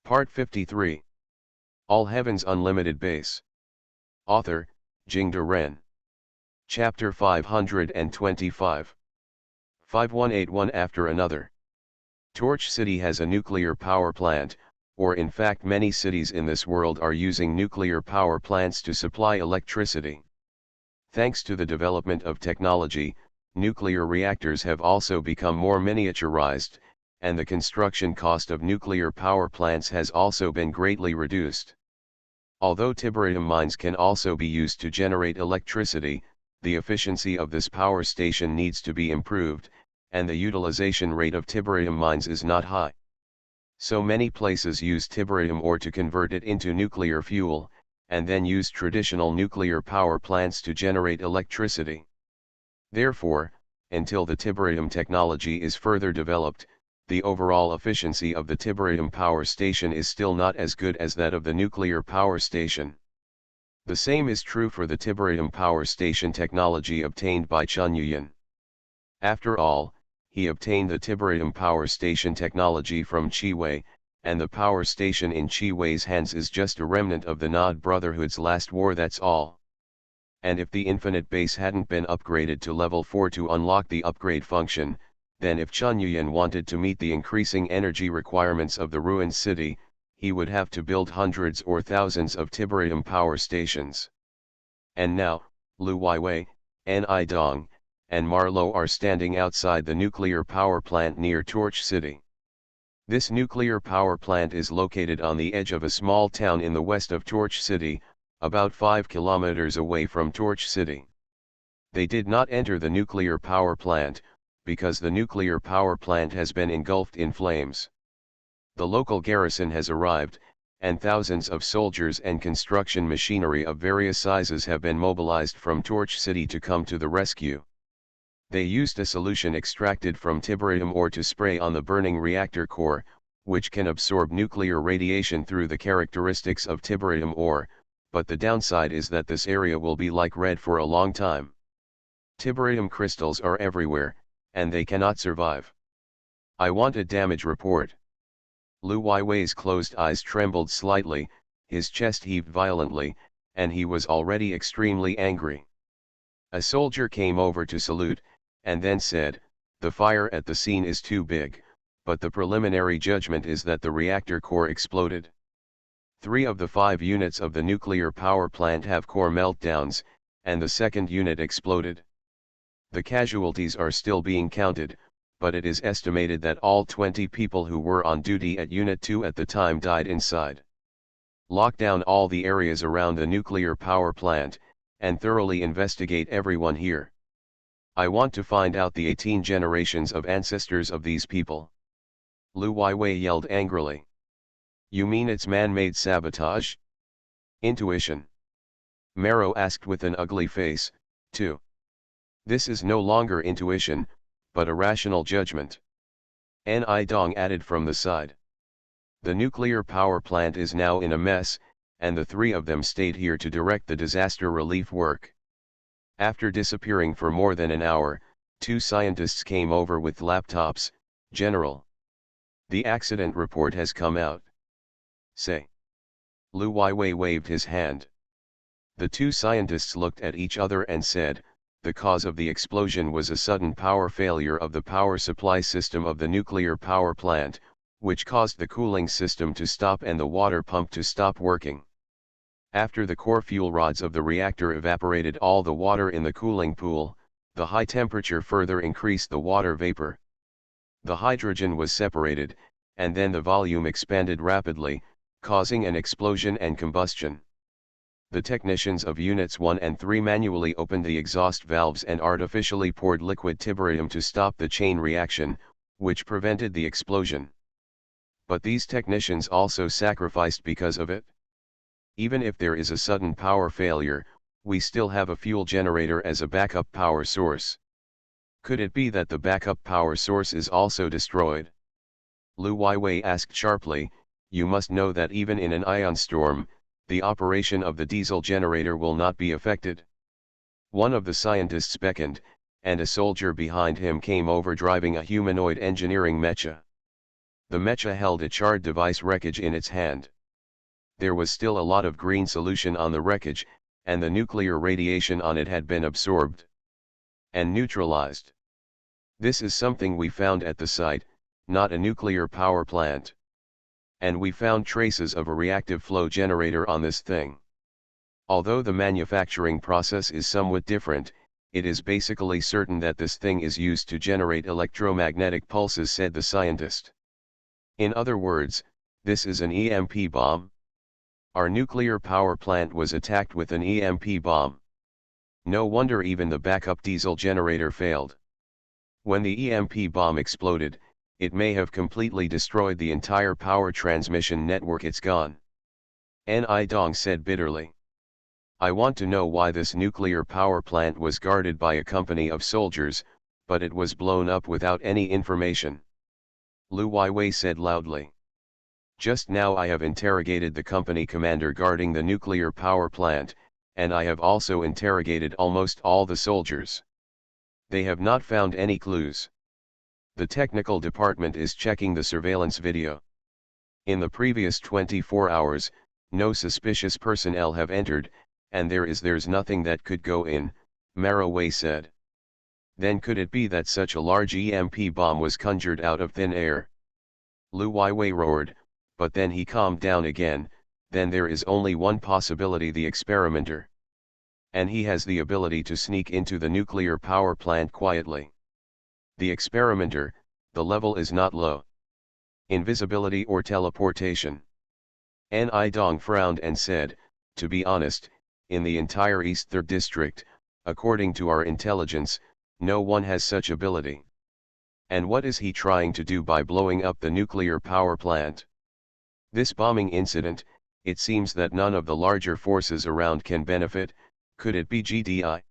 Part 53. All Heaven's Unlimited Base. Author, Jingde Ren. Chapter 525. 5181 After another. Torch City has a nuclear power plant, or in fact many cities in this world are using nuclear power plants to supply electricity. Thanks to the development of technology, nuclear reactors have also become more miniaturized, and the construction cost of nuclear power plants has also been greatly reduced. Although tiberium mines can also be used to generate electricity, the efficiency of this power station needs to be improved, and the utilization rate of tiberium mines is not high. So many places use tiberium ore to convert it into nuclear fuel, and then use traditional nuclear power plants to generate electricity. Therefore, until the tiberium technology is further developed, the overall efficiency of the tiberium power station is still not as good as that of the nuclear power station. The same is true for the tiberium power station technology obtained by Chun Yuyan. After all, he obtained the tiberium power station technology from Chi-Wei, and the power station in Chi-Wei's hands is just a remnant of the Nod Brotherhood's last war, that's all. And if the infinite base hadn't been upgraded to level 4 to unlock the upgrade function, then if Chun Yuyan wanted to meet the increasing energy requirements of the ruined city, he would have to build hundreds or thousands of tiberium power stations. And now, Lu Weiwei, Ni Dong, and Marlowe are standing outside the nuclear power plant near Torch City. This nuclear power plant is located on the edge of a small town in the west of Torch City, about 5 kilometers away from Torch City. They did not enter the nuclear power plant, because the nuclear power plant has been engulfed in flames. The local garrison has arrived, and thousands of soldiers and construction machinery of various sizes have been mobilized from Torch City to come to the rescue. They used a solution extracted from tiberium ore to spray on the burning reactor core, which can absorb nuclear radiation through the characteristics of tiberium ore, but the downside is that this area will be like red for a long time. Tiberium crystals are everywhere, and they cannot survive. I want a damage report. Lu Weiwei's closed eyes trembled slightly, his chest heaved violently, and he was already extremely angry. A soldier came over to salute, and then said, "The fire at the scene is too big, but the preliminary judgment is that the reactor core exploded. 3 of the 5 units of the nuclear power plant have core meltdowns, and the second unit exploded. The casualties are still being counted, but it is estimated that all 20 people who were on duty at Unit 2 at the time died inside. Lock down all the areas around the nuclear power plant, and thoroughly investigate everyone here. I want to find out the 18 generations of ancestors of these people." Lu Weiwei yelled angrily. "You mean it's man-made sabotage?" "Intuition," Marrow asked with an ugly face, too. "This is no longer intuition, but a rational judgment," Ni Dong added from the side. "The nuclear power plant is now in a mess, and the 3 of them stayed here to direct the disaster relief work. After disappearing for more than an hour, 2 scientists came over with laptops. General, the accident report has come out." "Say." Lu Weiwei waved his hand. The 2 scientists looked at each other and said, "The cause of the explosion was a sudden power failure of the power supply system of the nuclear power plant, which caused the cooling system to stop and the water pump to stop working. After the core fuel rods of the reactor evaporated all the water in the cooling pool, the high temperature further increased the water vapor. The hydrogen was separated, and then the volume expanded rapidly, causing an explosion and combustion. The technicians of Units 1 and 3 manually opened the exhaust valves and artificially poured liquid tiberium to stop the chain reaction, which prevented the explosion. But these technicians also sacrificed because of it. Even if there is a sudden power failure, we still have a fuel generator as a backup power source. Could it be that the backup power source is also destroyed?" Lu Weiwei asked sharply. "You must know that even in an ion storm, the operation of the diesel generator will not be affected." One of the scientists beckoned, and a soldier behind him came over driving a humanoid engineering mecha. The mecha held a charred device wreckage in its hand. There was still a lot of green solution on the wreckage, and the nuclear radiation on it had been absorbed and neutralized. This is something we found at the site, not a nuclear power plant. And we found traces of a reactive flow generator on this thing. Although the manufacturing process is somewhat different, it is basically certain that this thing is used to generate electromagnetic pulses, said the scientist. In other words, this is an EMP bomb. Our nuclear power plant was attacked with an EMP bomb. No wonder even the backup diesel generator failed. When the EMP bomb exploded, it may have completely destroyed the entire power transmission network. It's gone. Ni Dong said bitterly. I want to know why this nuclear power plant was guarded by a company of soldiers, but it was blown up without any information. Lu Weiwei said loudly. Just now I have interrogated the company commander guarding the nuclear power plant, and I have also interrogated almost all the soldiers. They have not found any clues. The technical department is checking the surveillance video. In the previous 24 hours, no suspicious personnel have entered, and there's nothing that could go in, Mara Wei said. Then could it be that such a large EMP bomb was conjured out of thin air? Lu Weiwei roared, but then he calmed down again. Then there is only one possibility: the experimenter. And he has the ability to sneak into the nuclear power plant quietly. The experimenter, the level is not low. Invisibility or teleportation. Ni Dong frowned and said, to be honest, in the entire East 3rd District, according to our intelligence, no one has such ability. And what is he trying to do by blowing up the nuclear power plant? This bombing incident, it seems that none of the larger forces around can benefit. Could it be GDI?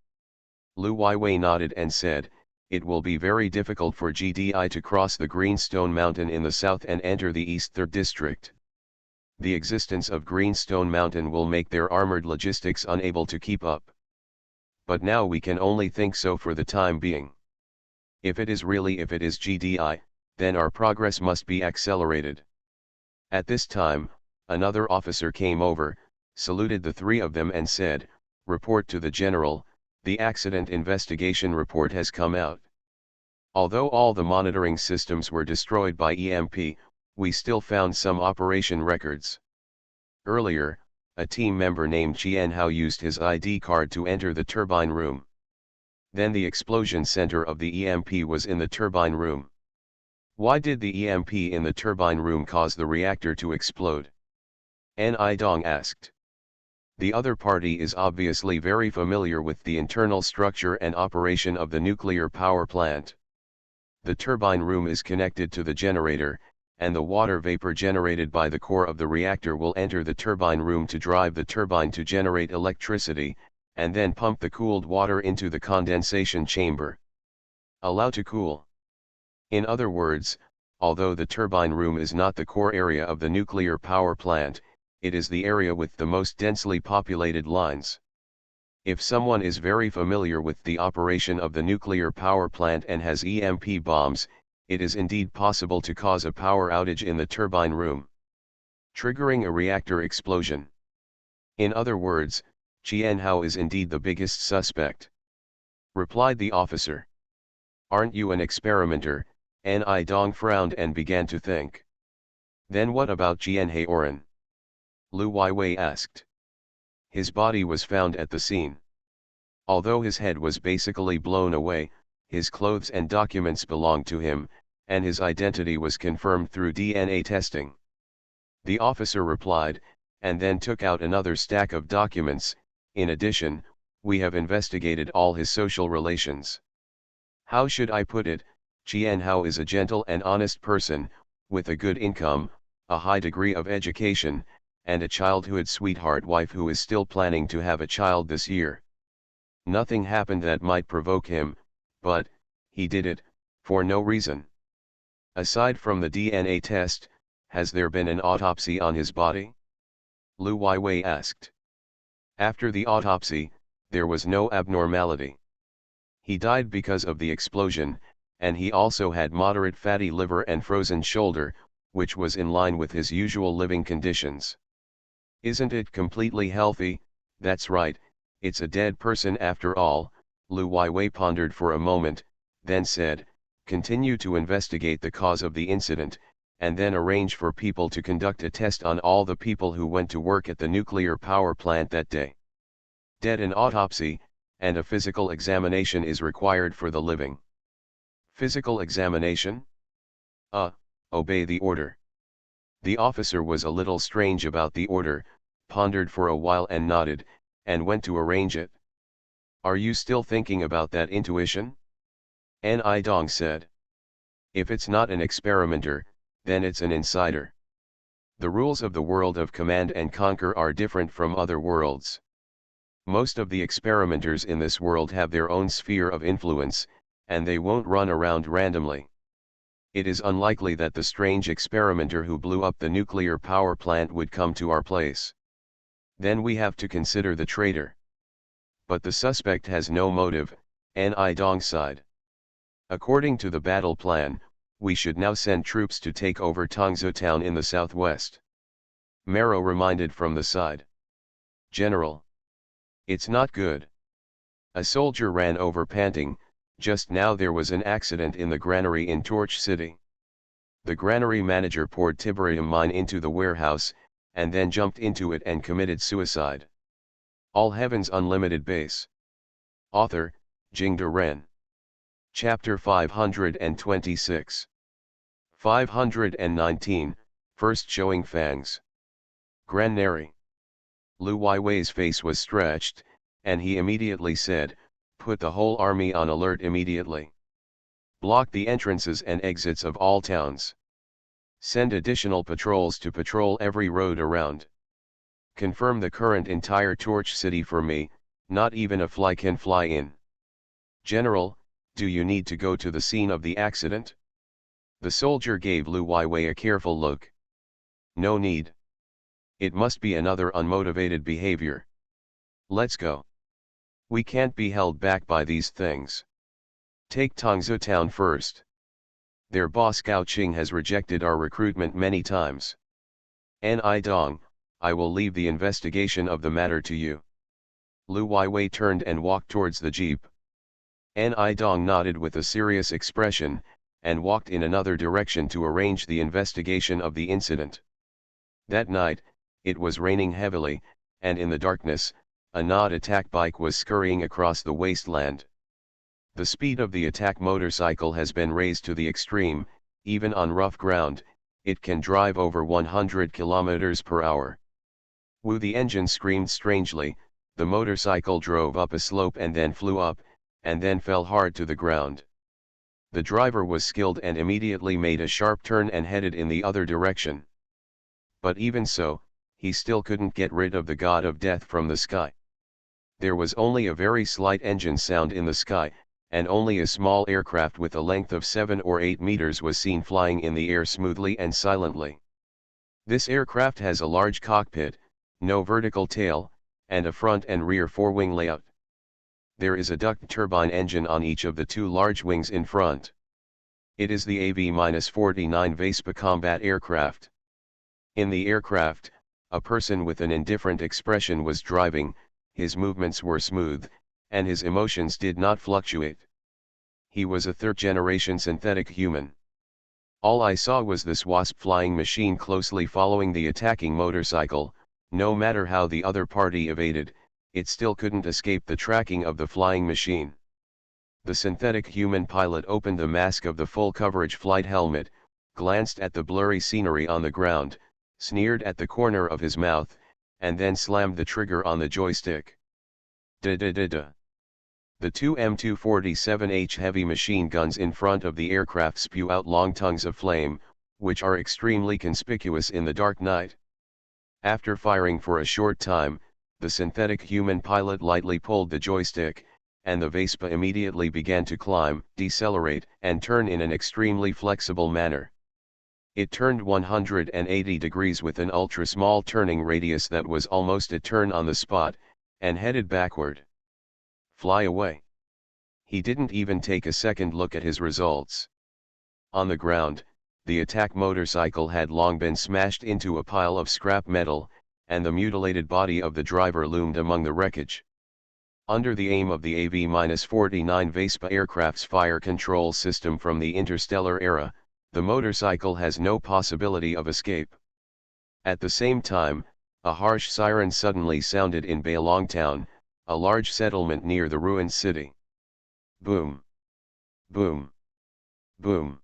Lu Weiwei nodded and said, it will be very difficult for GDI to cross the Greenstone Mountain in the south and enter the East 3rd District. The existence of Greenstone Mountain will make their armored logistics unable to keep up. But now we can only think so for the time being. If it is GDI, then our progress must be accelerated. At this time, another officer came over, saluted the three of them and said, report to the general, the accident investigation report has come out. Although all the monitoring systems were destroyed by EMP, we still found some operation records. Earlier, a team member named Qian Hao used his ID card to enter the turbine room. Then the explosion center of the EMP was in the turbine room. Why did the EMP in the turbine room cause the reactor to explode? Ni Dong asked. The other party is obviously very familiar with the internal structure and operation of the nuclear power plant. The turbine room is connected to the generator, and the water vapor generated by the core of the reactor will enter the turbine room to drive the turbine to generate electricity, and then pump the cooled water into the condensation chamber. Allow to cool. In other words, although the turbine room is not the core area of the nuclear power plant, it is the area with the most densely populated lines. If someone is very familiar with the operation of the nuclear power plant and has EMP bombs, it is indeed possible to cause a power outage in the turbine room, triggering a reactor explosion. In other words, Qian Hao is indeed the biggest suspect, replied the officer. Aren't you an experimenter? Ni Dong frowned and began to think. Then what about Jian Haoran? Lu Weiwei asked. His body was found at the scene. Although his head was basically blown away, his clothes and documents belonged to him, and his identity was confirmed through DNA testing. The officer replied, and then took out another stack of documents. In addition, we have investigated all his social relations. How should I put it? Qian Hao is a gentle and honest person, with a good income, a high degree of education, and a childhood sweetheart wife who is still planning to have a child this year. Nothing happened that might provoke him, but he did it, for no reason. Aside from the DNA test, has there been an autopsy on his body? Lu Weiwei asked. After the autopsy, there was no abnormality. He died because of the explosion, and he also had moderate fatty liver and frozen shoulder, which was in line with his usual living conditions. "Isn't it completely healthy?" "That's right, it's a dead person after all," Lu Weiwei pondered for a moment, then said, "Continue to investigate the cause of the incident, and then arrange for people to conduct a test on all the people who went to work at the nuclear power plant that day. Dead, an autopsy, and a physical examination is required for the living." "Physical examination?" Obey the order." The officer was a little strange about the order, pondered for a while and nodded, and went to arrange it. "Are you still thinking about that intuition?" Ni Dong said. "If it's not an experimenter, then it's an insider. The rules of the world of Command and Conquer are different from other worlds. Most of the experimenters in this world have their own sphere of influence, and they won't run around randomly. It is unlikely that the strange experimenter who blew up the nuclear power plant would come to our place. Then we have to consider the traitor. But the suspect has no motive," Ni Dong sighed. "According to the battle plan, we should now send troops to take over Tongzhou town in the southwest." Maro reminded from the side. "General, it's not good." A soldier ran over panting. "Just now there was an accident in the granary in Torch City. The granary manager poured tiberium mine into the warehouse, and then jumped into it and committed suicide." All Heavens Unlimited Base. Author, Jingde Ren. Chapter 526. 519, First Showing Fangs. Granary. Lu Weiwei's face was stretched, and he immediately said, "Put the whole army on alert immediately. Block the entrances and exits of all towns. Send additional patrols to patrol every road around. Confirm the current entire Torch City for me, not even a fly can fly in. General, do you need to go to the scene of the accident?" The soldier gave Lu Weiwei a careful look. "No need. It must be another unmotivated behavior. Let's go. We can't be held back by these things. Take Tongzhou town first. Their boss Gao Qing has rejected our recruitment many times. Ni Dong, I will leave the investigation of the matter to you." Lu Weiwei turned and walked towards the jeep. Ni Dong nodded with a serious expression, and walked in another direction to arrange the investigation of the incident. That night, it was raining heavily, and in the darkness, a Nod attack bike was scurrying across the wasteland. The speed of the attack motorcycle has been raised to the extreme. Even on rough ground, it can drive over 100 km per hour. Woo! The engine screamed strangely. The motorcycle drove up a slope and then flew up, and then fell hard to the ground. The driver was skilled and immediately made a sharp turn and headed in the other direction. But even so, he still couldn't get rid of the god of death from the sky. There was only a very slight engine sound in the sky, and only a small aircraft with a length of 7 or 8 meters was seen flying in the air smoothly and silently. This aircraft has a large cockpit, no vertical tail, and a front and rear four-wing layout. There is a duct turbine engine on each of the two large wings in front. It is the AV-49 Vespa combat aircraft. In the aircraft, a person with an indifferent expression was driving. His movements were smooth, and his emotions did not fluctuate. He was a third-generation synthetic human. All I saw was this wasp flying machine closely following the attacking motorcycle. No matter how the other party evaded, it still couldn't escape the tracking of the flying machine. The synthetic human pilot opened the mask of the full-coverage flight helmet, glanced at the blurry scenery on the ground, sneered at the corner of his mouth, and then slammed the trigger on the joystick. Da-da-da-da. The two M247H heavy machine guns in front of the aircraft spew out long tongues of flame, which are extremely conspicuous in the dark night. After firing for a short time, the synthetic human pilot lightly pulled the joystick, and the Vespa immediately began to climb, decelerate, and turn in an extremely flexible manner. It turned 180 degrees with an ultra-small turning radius that was almost a turn on the spot, and headed backward. Fly away. He didn't even take a second look at his results. On the ground, the attack motorcycle had long been smashed into a pile of scrap metal, and the mutilated body of the driver loomed among the wreckage. Under the aim of the AV-49 Vespa aircraft's fire control system from the interstellar era, the motorcycle has no possibility of escape. At the same time, a harsh siren suddenly sounded in Bailong Town, a large settlement near the ruined city. Boom! Boom! Boom!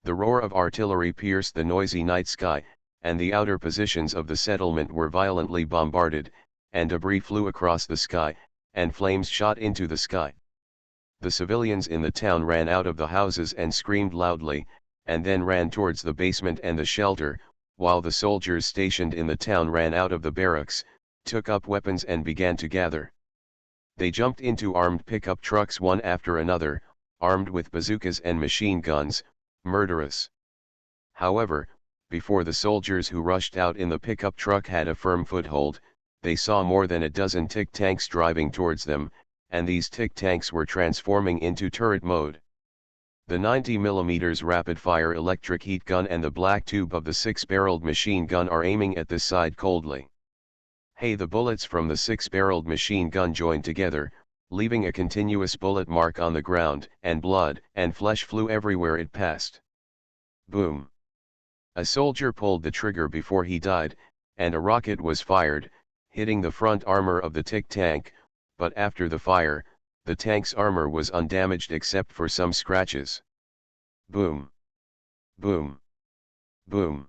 The roar of artillery pierced the noisy night sky, and the outer positions of the settlement were violently bombarded, and debris flew across the sky, and flames shot into the sky. The civilians in the town ran out of the houses and screamed loudly, and then ran towards the basement and the shelter, while the soldiers stationed in the town ran out of the barracks, took up weapons and began to gather. They jumped into armed pickup trucks one after another, armed with bazookas and machine guns, murderous. However, before the soldiers who rushed out in the pickup truck had a firm foothold, they saw more than a dozen TIC tanks driving towards them, and these TIC tanks were transforming into turret mode. The 90mm rapid-fire electric heat gun and the black tube of the 6-barreled machine gun are aiming at this side coldly. Hey, the bullets from the 6-barreled machine gun joined together, leaving a continuous bullet mark on the ground, and blood and flesh flew everywhere it passed. Boom! A soldier pulled the trigger before he died, and a rocket was fired, hitting the front armor of the TIC tank, but after the fire, the tank's armor was undamaged except for some scratches. Boom! Boom! Boom!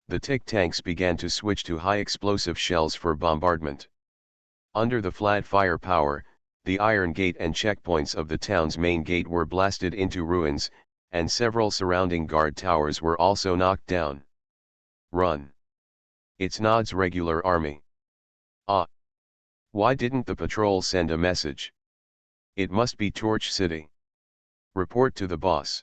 The TIC tanks began to switch to high explosive shells for bombardment. Under the flat firepower, the iron gate and checkpoints of the town's main gate were blasted into ruins, and several surrounding guard towers were also knocked down. Run! It's Nod's regular army. Ah! Why didn't the patrol send a message? It must be Torch City. Report to the boss.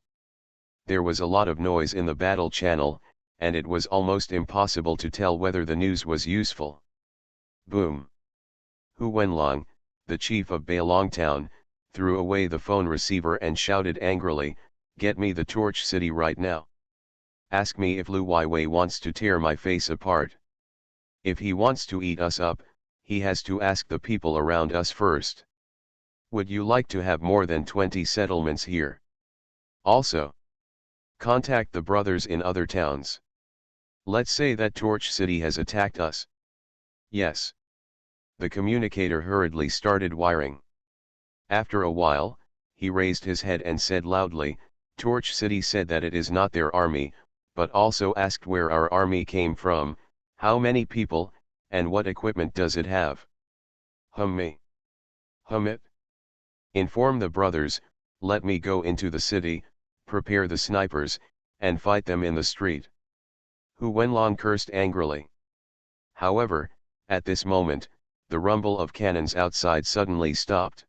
There was a lot of noise in the battle channel, and it was almost impossible to tell whether the news was useful. Boom! Hu Wenlong, the chief of Bailong Town, threw away the phone receiver and shouted angrily, "Get me the Torch City right now. Ask me if Lu Weiwei wants to tear my face apart. If he wants to eat us up, he has to ask the people around us first. Would you like to have more than 20 settlements here? Also, contact the brothers in other towns. Let's say that Torch City has attacked us." Yes. The communicator hurriedly started wiring. After a while, he raised his head and said loudly, "Torch City said that it is not their army, but also asked where our army came from, how many people, and what equipment does it have." Me. It. Inform the brothers, let me go into the city, prepare the snipers, and fight them in the street. Hu Wenlong cursed angrily. However, at this moment, the rumble of cannons outside suddenly stopped.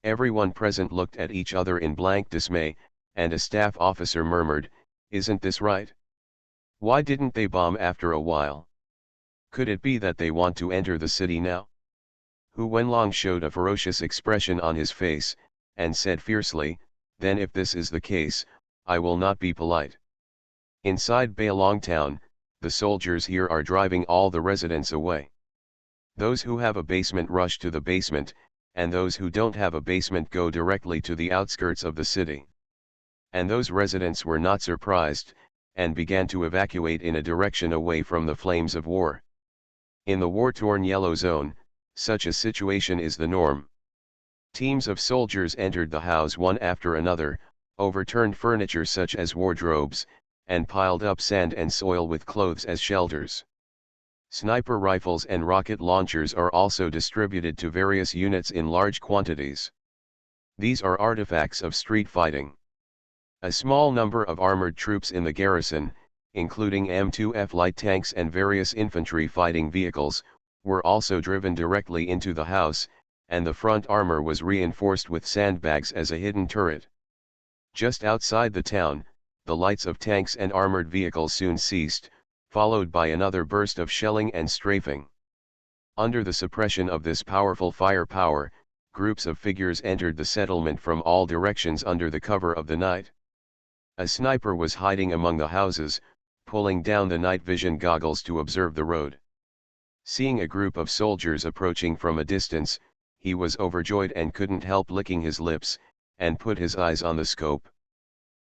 Everyone present looked at each other in blank dismay, and a staff officer murmured, "Isn't this right? Why didn't they bomb after a while? Could it be that they want to enter the city now?" Hu Wenlong showed a ferocious expression on his face, and said fiercely, "Then if this is the case, I will not be polite." Inside Bailong Town, the soldiers here are driving all the residents away. Those who have a basement rush to the basement, and those who don't have a basement go directly to the outskirts of the city. And those residents were not surprised, and began to evacuate in a direction away from the flames of war. In the war-torn yellow zone, such a situation is the norm. Teams of soldiers entered the house one after another, overturned furniture such as wardrobes, and piled up sand and soil with clothes as shelters. Sniper rifles and rocket launchers are also distributed to various units in large quantities. These are artifacts of street fighting. A small number of armored troops in the garrison, including M2F light tanks and various infantry fighting vehicles, were also driven directly into the house, and the front armor was reinforced with sandbags as a hidden turret. Just outside the town, the lights of tanks and armored vehicles soon ceased, followed by another burst of shelling and strafing. Under the suppression of this powerful firepower, groups of figures entered the settlement from all directions under the cover of the night. A sniper was hiding among the houses, pulling down the night vision goggles to observe the road. Seeing a group of soldiers approaching from a distance, he was overjoyed and couldn't help licking his lips, and put his eyes on the scope.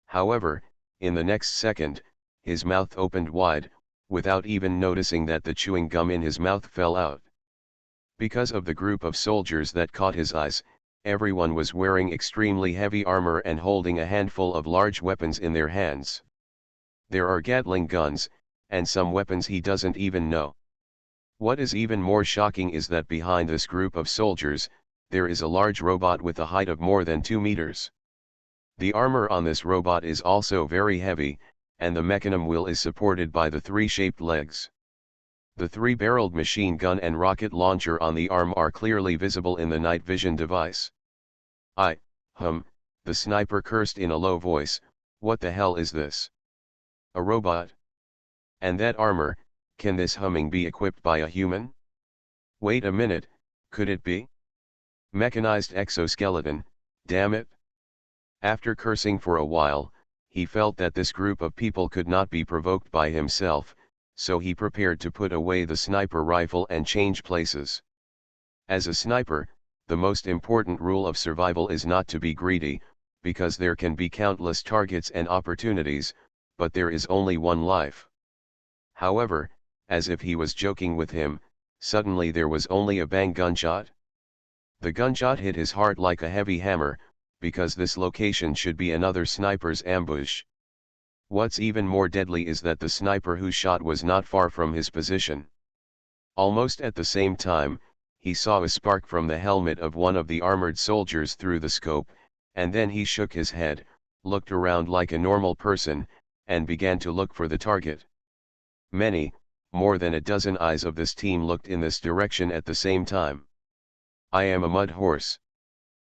However, in the next second, his mouth opened wide, without even noticing that the chewing gum in his mouth fell out. Because of the group of soldiers that caught his eyes, everyone was wearing extremely heavy armor and holding a handful of large weapons in their hands. There are Gatling guns, and some weapons he doesn't even know. What is even more shocking is that behind this group of soldiers, there is a large robot with a height of more than 2 meters. The armor on this robot is also very heavy, and the mechanism wheel is supported by the 3 shaped legs. The 3-barreled machine gun and rocket launcher on the arm are clearly visible in the night vision device. The sniper cursed in a low voice, "What the hell is this? A robot? And that armor, can this humming be equipped by a human? Wait a minute, could it be? Mechanized exoskeleton, damn it." After cursing for a while, he felt that this group of people could not be provoked by himself, so he prepared to put away the sniper rifle and change places. As a sniper, the most important rule of survival is not to be greedy, because there can be countless targets and opportunities, but there is only one life. However, as if he was joking with him, suddenly there was only a bang gunshot. The gunshot hit his heart like a heavy hammer, because this location should be another sniper's ambush. What's even more deadly is that the sniper who shot was not far from his position. Almost at the same time, he saw a spark from the helmet of one of the armored soldiers through the scope, and then he shook his head, looked around like a normal person, and began to look for the target. More than a dozen eyes of this team looked in this direction at the same time. "I am a mud horse."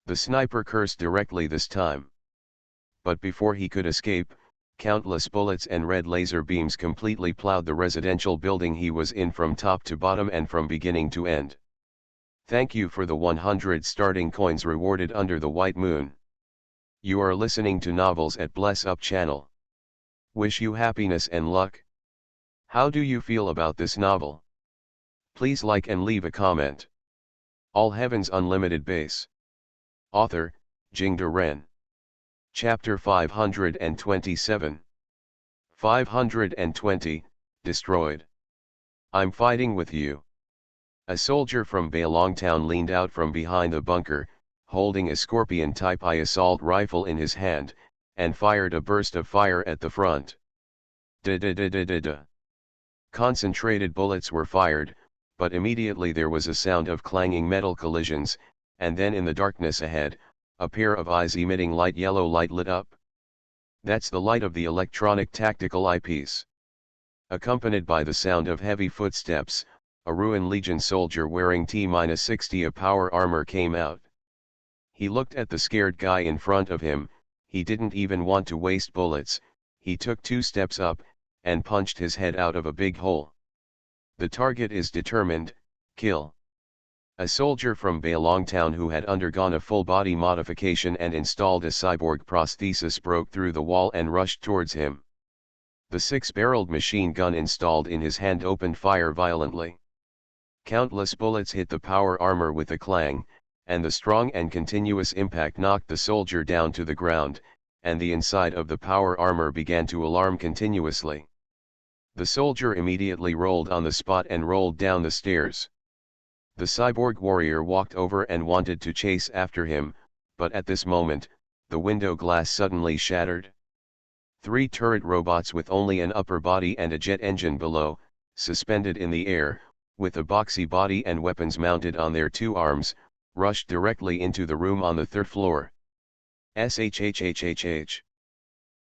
The sniper cursed directly this time. But before he could escape, countless bullets and red laser beams completely plowed the residential building he was in from top to bottom and from beginning to end. Thank you for the 100 starting coins rewarded under the white moon. You are listening to Novels at Bless Up channel. Wish you happiness and luck. How do you feel about this novel? Please like and leave a comment. All Heaven's Unlimited Base. Author, Jingde Ren. Chapter 527. 520, Destroyed. I'm fighting with you. A soldier from Bailongtown leaned out from behind the bunker, holding a Scorpion Type I assault rifle in his hand, and fired a burst of fire at the front. Da-da-da-da-da-da. Concentrated bullets were fired, but immediately there was a sound of clanging metal collisions, and then in the darkness ahead, a pair of eyes emitting light yellow light lit up. That's the light of the electronic tactical eyepiece. Accompanied by the sound of heavy footsteps, a Ruin Legion soldier wearing T-60 of power armor came out. He looked at the scared guy in front of him. He didn't even want to waste bullets. He took 2 steps up, and punched his head out of a big hole. The target is determined, kill. A soldier from Bailongtown who had undergone a full-body modification and installed a cyborg prosthesis broke through the wall and rushed towards him. The 6-barreled machine gun installed in his hand opened fire violently. Countless bullets hit the power armor with a clang, and the strong and continuous impact knocked the soldier down to the ground, and the inside of the power armor began to alarm continuously. The soldier immediately rolled on the spot and rolled down the stairs. The cyborg warrior walked over and wanted to chase after him, but at this moment, the window glass suddenly shattered. 3 turret robots with only an upper body and a jet engine below, suspended in the air, with a boxy body and weapons mounted on their 2 arms, rushed directly into the room on the 3rd floor. SHHHHH.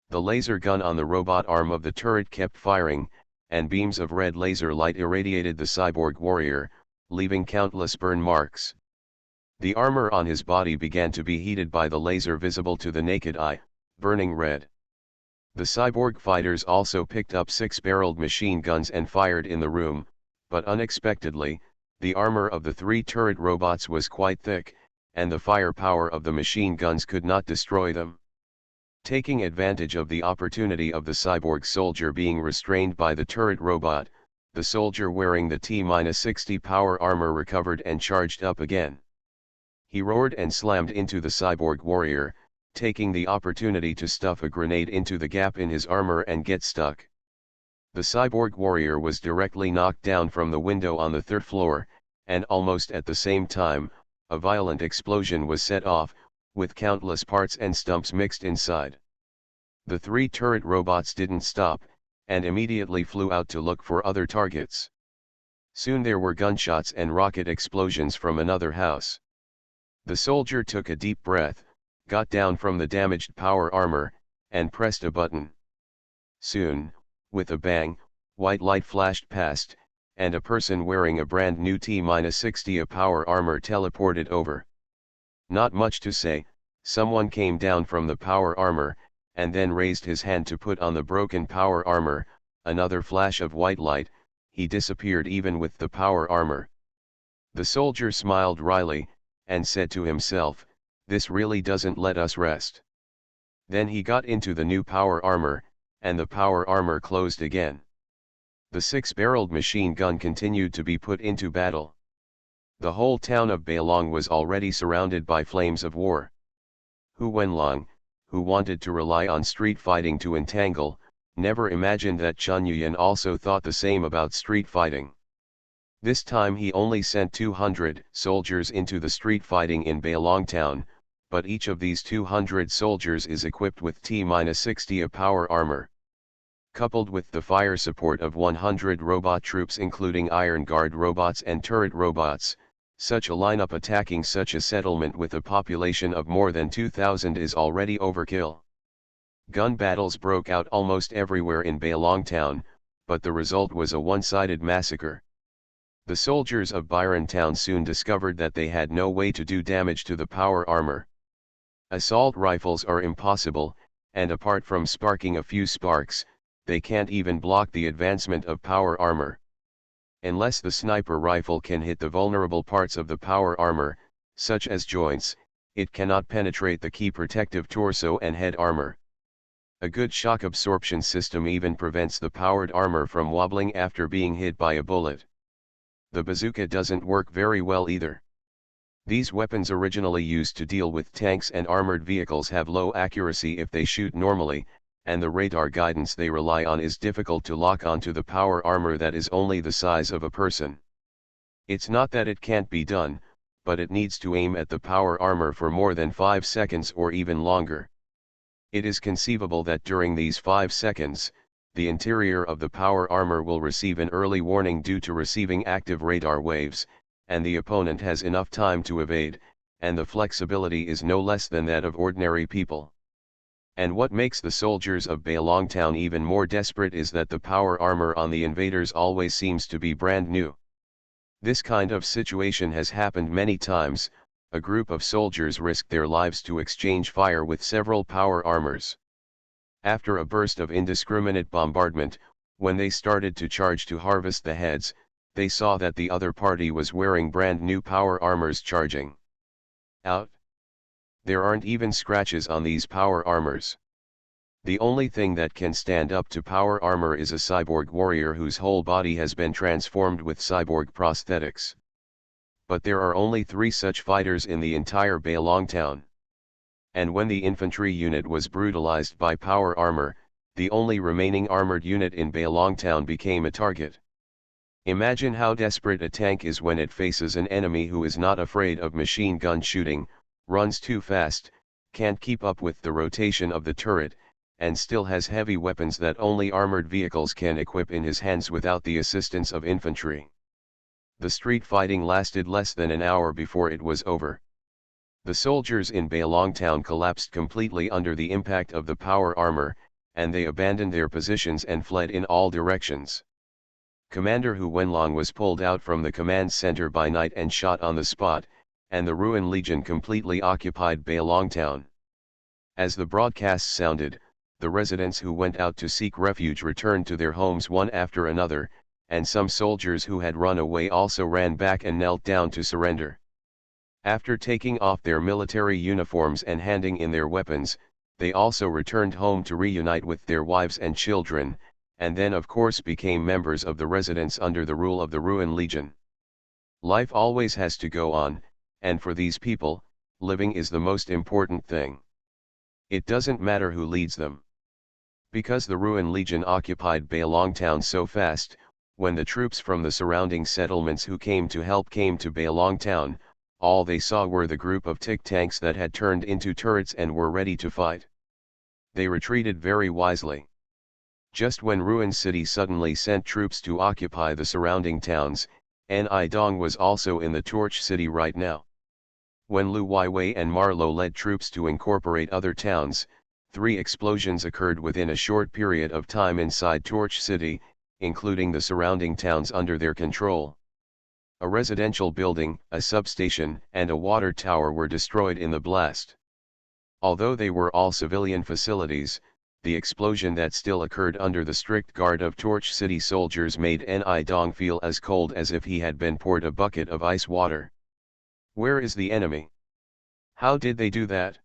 The laser gun on the robot arm of the turret kept firing, and beams of red laser light irradiated the cyborg warrior, leaving countless burn marks. The armor on his body began to be heated by the laser visible to the naked eye, burning red. The cyborg fighters also picked up 6-barreled machine guns and fired in the room, but unexpectedly, the armor of the 3 turret robots was quite thick, and the firepower of the machine guns could not destroy them. Taking advantage of the opportunity of the cyborg soldier being restrained by the turret robot, the soldier wearing the T-60 power armor recovered and charged up again. He roared and slammed into the cyborg warrior, taking the opportunity to stuff a grenade into the gap in his armor and get stuck. The cyborg warrior was directly knocked down from the window on the third floor, and almost at the same time, a violent explosion was set off, with countless parts and stumps mixed inside. The three turret robots didn't stop, and immediately flew out to look for other targets. Soon there were gunshots and rocket explosions from another house. The soldier took a deep breath, got down from the damaged power armor, and pressed a button. Soon, with a bang, white light flashed past, and a person wearing a brand new T-60 power armor teleported over. Not much to say, someone came down from the power armor, and then raised his hand to put on the broken power armor. Another flash of white light, he disappeared even with the power armor. The soldier smiled wryly, and said to himself, "This really doesn't let us rest." Then he got into the new power armor, and the power armor closed again. The six-barreled machine gun continued to be put into battle. The whole town of Bailong was already surrounded by flames of war. Hu Wenlong, who wanted to rely on street fighting to entangle, never imagined that Chun Yuyan also thought the same about street fighting. This time he only sent 200 soldiers into the street fighting in Bailong town, but each of these 200 soldiers is equipped with T-60 power armor. Coupled with the fire support of 100 robot troops including Iron Guard robots and turret robots, such a lineup attacking such a settlement with a population of more than 2,000 is already overkill. Gun battles broke out almost everywhere in Bailong town, but the result was a one-sided massacre. The soldiers of Byron town soon discovered that they had no way to do damage to the power armor. Assault rifles are impossible, and apart from sparking a few sparks, they can't even block the advancement of power armor. Unless the sniper rifle can hit the vulnerable parts of the power armor, such as joints, it cannot penetrate the key protective torso and head armor. A good shock absorption system even prevents the powered armor from wobbling after being hit by a bullet. The bazooka doesn't work very well either. These weapons originally used to deal with tanks and armored vehicles have low accuracy if they shoot normally, and the radar guidance they rely on is difficult to lock onto the power armor that is only the size of a person. It's not that it can't be done, but it needs to aim at the power armor for more than 5 seconds or even longer. It is conceivable that during these 5 seconds, the interior of the power armor will receive an early warning due to receiving active radar waves, and the opponent has enough time to evade, and the flexibility is no less than that of ordinary people. And what makes the soldiers of Bailong town even more desperate is that the power armor on the invaders always seems to be brand new. This kind of situation has happened many times. A group of soldiers risked their lives to exchange fire with several power armors. After a burst of indiscriminate bombardment, when they started to charge to harvest the heads, they saw that the other party was wearing brand new power armors charging out. There aren't even scratches on these power armors. The only thing that can stand up to power armor is a cyborg warrior whose whole body has been transformed with cyborg prosthetics. But there are only 3 such fighters in the entire Bailong town. And when the infantry unit was brutalized by power armor, the only remaining armored unit in Bailong town became a target. Imagine how desperate a tank is when it faces an enemy who is not afraid of machine gun shooting, runs too fast, can't keep up with the rotation of the turret, and still has heavy weapons that only armored vehicles can equip in his hands without the assistance of infantry. The street fighting lasted less than an hour before it was over. The soldiers in Bailong town collapsed completely under the impact of the power armor, and they abandoned their positions and fled in all directions. Commander Hu Wenlong was pulled out from the command center by night and shot on the spot, and the Ruin Legion completely occupied Bailong town. As the broadcasts sounded, the residents who went out to seek refuge returned to their homes one after another, and some soldiers who had run away also ran back and knelt down to surrender. After taking off their military uniforms and handing in their weapons, They also returned home to reunite with their wives and children, and then of course became members of the residents under the rule of the Ruin Legion. Life always has to go on, and for these people, living is the most important thing. It doesn't matter who leads them. Because the Ruin Legion occupied Bailong Town so fast, when the troops from the surrounding settlements who came to help came to Bailong Town, all they saw were the group of tick tanks that had turned into turrets and were ready to fight. They retreated very wisely. Just when Ruin City suddenly sent troops to occupy the surrounding towns, Nidong was also in the Torch City right now. When Lu Weiwei and Marlowe led troops to incorporate other towns, 3 explosions occurred within a short period of time inside Torch City, including the surrounding towns under their control. A residential building, a substation, and a water tower were destroyed in the blast. Although they were all civilian facilities, the explosion that still occurred under the strict guard of Torch City soldiers made Nidong feel as cold as if he had been poured a bucket of ice water. Where is the enemy? How did they do that?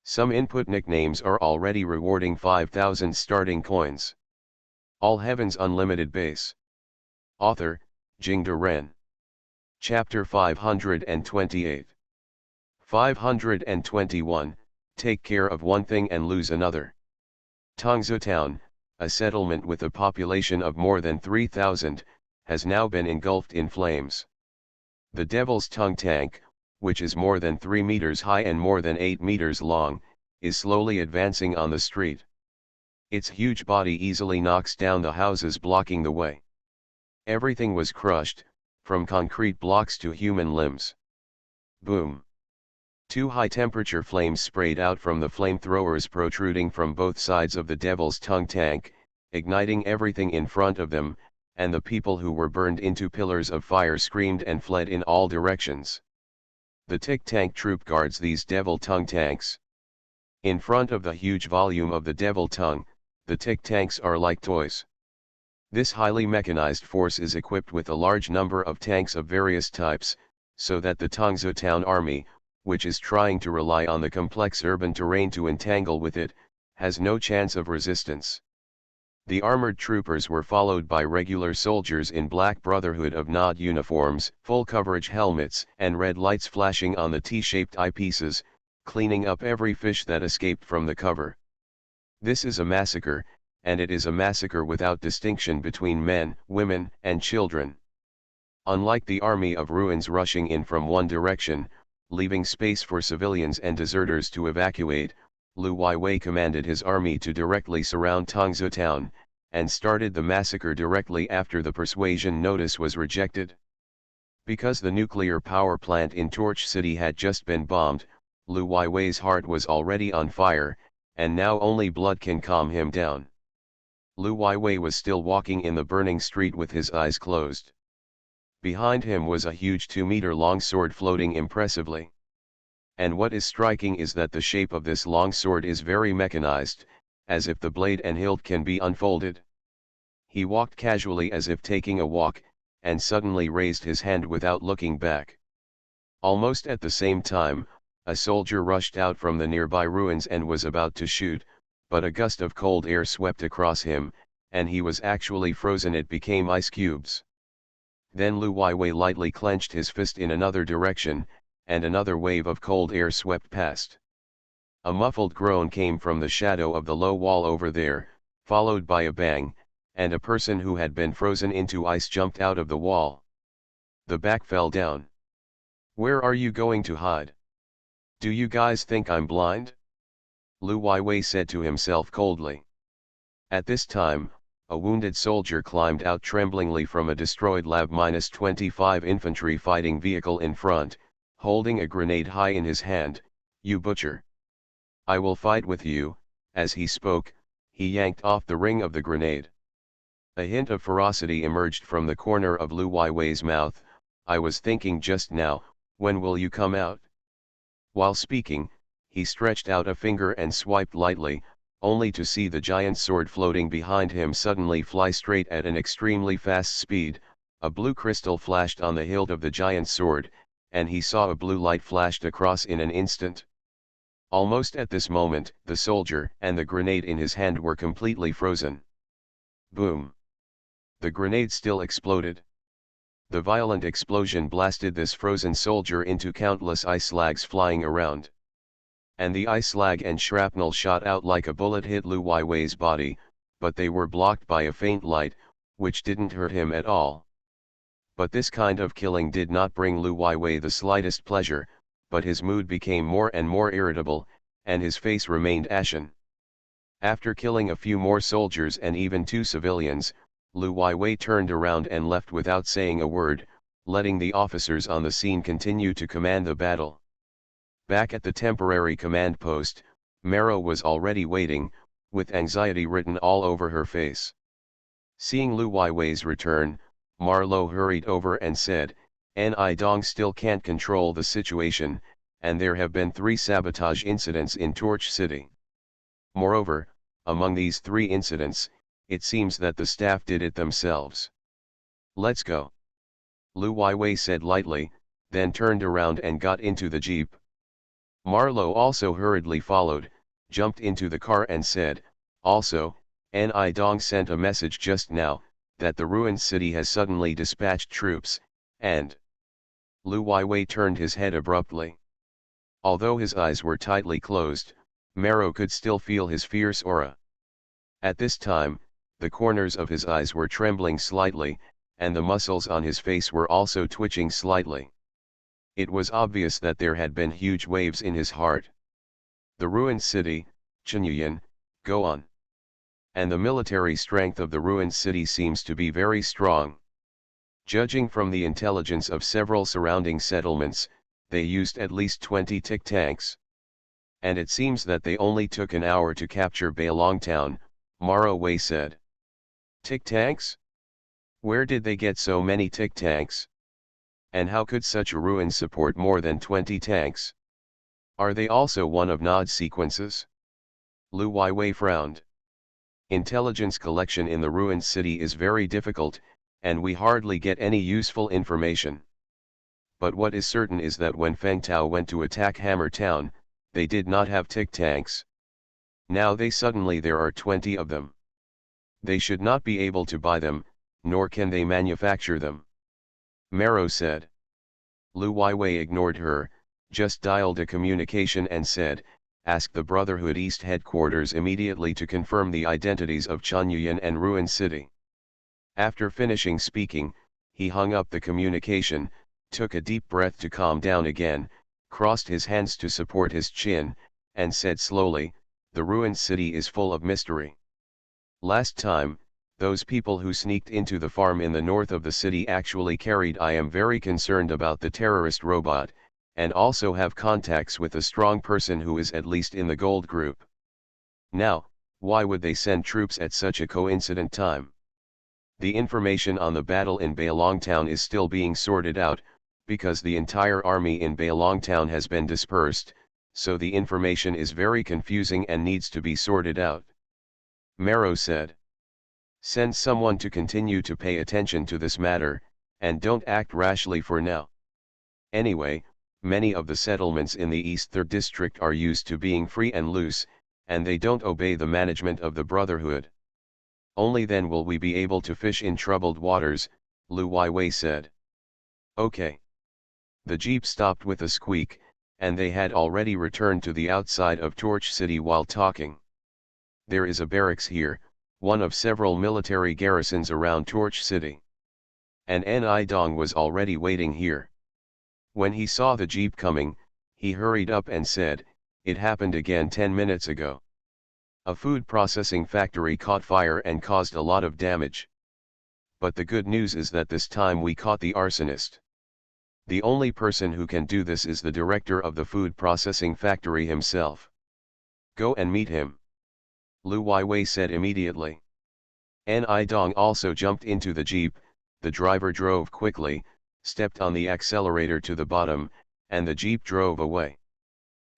Some input nicknames are already rewarding 5,000 starting coins. All Heavens Unlimited Base. Author, Jingde Ren. Chapter 528. 521, Take care of one thing and lose another. Tongzhou Town, a settlement with a population of more than 3,000, has now been engulfed in flames. The Devil's Tongue tank, which is more than 3 meters high and more than 8 meters long, is slowly advancing on the street. Its huge body easily knocks down the houses blocking the way. Everything was crushed, from concrete blocks to human limbs. Boom! 2 high-temperature flames sprayed out from the flamethrowers protruding from both sides of the Devil's Tongue tank, igniting everything in front of them, and the people who were burned into pillars of fire screamed and fled in all directions. The tick tank troop guards these Devil Tongue tanks. In front of the huge volume of the Devil Tongue, the tick tanks are like toys. This highly mechanized force is equipped with a large number of tanks of various types, so that the Tongzhou Town army, which is trying to rely on the complex urban terrain to entangle with it, has no chance of resistance. The armored troopers were followed by regular soldiers in black Brotherhood of Nod uniforms, full coverage helmets, and red lights flashing on the T-shaped eyepieces, cleaning up every fish that escaped from the cover. This is a massacre, and it is a massacre without distinction between men, women, and children. Unlike the army of ruins rushing in from one direction, leaving space for civilians and deserters to evacuate, Lu Weiwei commanded his army to directly surround Tongzhou Town, and started the massacre directly after the persuasion notice was rejected. Because the nuclear power plant in Torch City had just been bombed, Lu Weiwei's heart was already on fire, and now only blood can calm him down. Lu Weiwei was still walking in the burning street with his eyes closed. Behind him was a huge 2-meter-long sword floating impressively. And what is striking is that the shape of this long sword is very mechanized, as if the blade and hilt can be unfolded. He walked casually as if taking a walk, and suddenly raised his hand without looking back. Almost at the same time, a soldier rushed out from the nearby ruins and was about to shoot, but a gust of cold air swept across him, and he was actually frozen. It became ice cubes. Then Lu Weiwei lightly clenched his fist in another direction, and another wave of cold air swept past. A muffled groan came from the shadow of the low wall over there, followed by a bang, and a person who had been frozen into ice jumped out of the wall. The back fell down. "Where are you going to hide? Do you guys think I'm blind?" Lu Weiwei said to himself coldly. At this time, a wounded soldier climbed out tremblingly from a destroyed Lab-25 infantry fighting vehicle in front, holding a grenade high in his hand. "You butcher! I will fight with you." As he spoke, he yanked off the ring of the grenade. A hint of ferocity emerged from the corner of Lu Weiwei's mouth. "I was thinking just now, when will you come out?" While speaking, he stretched out a finger and swiped lightly, only to see the giant sword floating behind him suddenly fly straight at an extremely fast speed. A blue crystal flashed on the hilt of the giant sword, and he saw a blue light flashed across in an instant. Almost at this moment, the soldier and the grenade in his hand were completely frozen. Boom! The grenade still exploded. The violent explosion blasted this frozen soldier into countless ice slags flying around. And the ice slag and shrapnel shot out like a bullet hit Lu Weiwei's body, but they were blocked by a faint light, which didn't hurt him at all. But this kind of killing did not bring Lu Weiwei the slightest pleasure, but his mood became more and more irritable, and his face remained ashen. After killing a few more soldiers and even 2 civilians, Lu Weiwei turned around and left without saying a word, letting the officers on the scene continue to command the battle. Back at the temporary command post, Maro was already waiting, with anxiety written all over her face. Seeing Lu Weiwei's return, Marlowe hurried over and said, "Ni Dong still can't control the situation, and there have been 3 sabotage incidents in Torch City. Moreover, among these 3 incidents, it seems that the staff did it themselves. Let's go." Lu Weiwei said lightly, then turned around and got into the jeep. Marlowe also hurriedly followed, jumped into the car and said, "Also, Ni Dong sent a message just now, that the ruined city has suddenly dispatched troops, and..." Lu Weiwei turned his head abruptly. Although his eyes were tightly closed, Maro could still feel his fierce aura. At this time, the corners of his eyes were trembling slightly, and the muscles on his face were also twitching slightly. It was obvious that there had been huge waves in his heart. The ruined city, Chenyuyan, go on. And the military strength of the ruined city seems to be very strong. Judging from the intelligence of several surrounding settlements, they used at least 20 tick tanks. And it seems that they only took an hour to capture Bailong town, Maro Wei said. Tick tanks? Where did they get so many tick tanks? And how could such a ruin support more than 20 tanks? Are they also one of Nod's sequences? Lu Weiwei frowned. Intelligence collection in the ruined city is very difficult, and we hardly get any useful information. But what is certain is that when Feng Tao went to attack Hammer Town, they did not have tick tanks. Now suddenly there are 20 of them. They should not be able to buy them, nor can they manufacture them. Maro said. Lu Weiwei ignored her, just dialed a communication and said, "Ask the Brotherhood East headquarters immediately to confirm the identities of Chenyuyan and Ruined City." After finishing speaking, he hung up the communication, took a deep breath to calm down again, crossed his hands to support his chin, and said slowly, "The Ruined City is full of mystery. Last time, those people who sneaked into the farm in the north of the city actually carried. I am very concerned about the terrorist robot, and also have contacts with a strong person who is at least in the gold group. Now, why would they send troops at such a coincident time? The information on the battle in Bailong Town is still being sorted out, because the entire army in Bailong Town has been dispersed, so the information is very confusing and needs to be sorted out." Maro said. "Send someone to continue to pay attention to this matter, and don't act rashly for now. Anyway, many of the settlements in the East Third District are used to being free and loose, and they don't obey the management of the Brotherhood. Only then will we be able to fish in troubled waters," Lu Weiwei said. "Okay." The jeep stopped with a squeak, and they had already returned to the outside of Torch City while talking. "There is a barracks here, one of several military garrisons around Torch City. And Ni Dong was already waiting here. When he saw the jeep coming, he hurried up and said, 'It happened again 10 minutes ago. A food processing factory caught fire and caused a lot of damage. But the good news is that this time we caught the arsonist. The only person who can do this is the director of the food processing factory himself. Go and meet him.' Lu Weiwei said immediately. Ni Dong also jumped into the jeep. The driver drove quickly, stepped on the accelerator to the bottom, and the jeep drove away.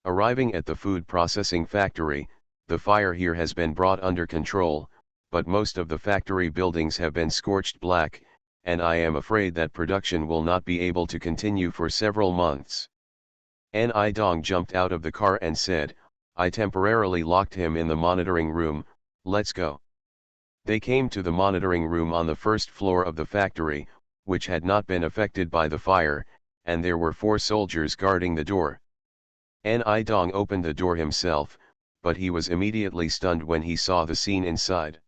Arriving at the food processing factory, the fire here has been brought under control, but most of the factory buildings have been scorched black, and I am afraid that production will not be able to continue for several months." Ni Dong jumped out of the car and said, I temporarily locked him in the monitoring room, let's go. They came to the monitoring room on the first floor of the factory, which had not been affected by the fire, and there were 4 soldiers guarding the door. Ni Dong opened the door himself, but he was immediately stunned when he saw the scene inside.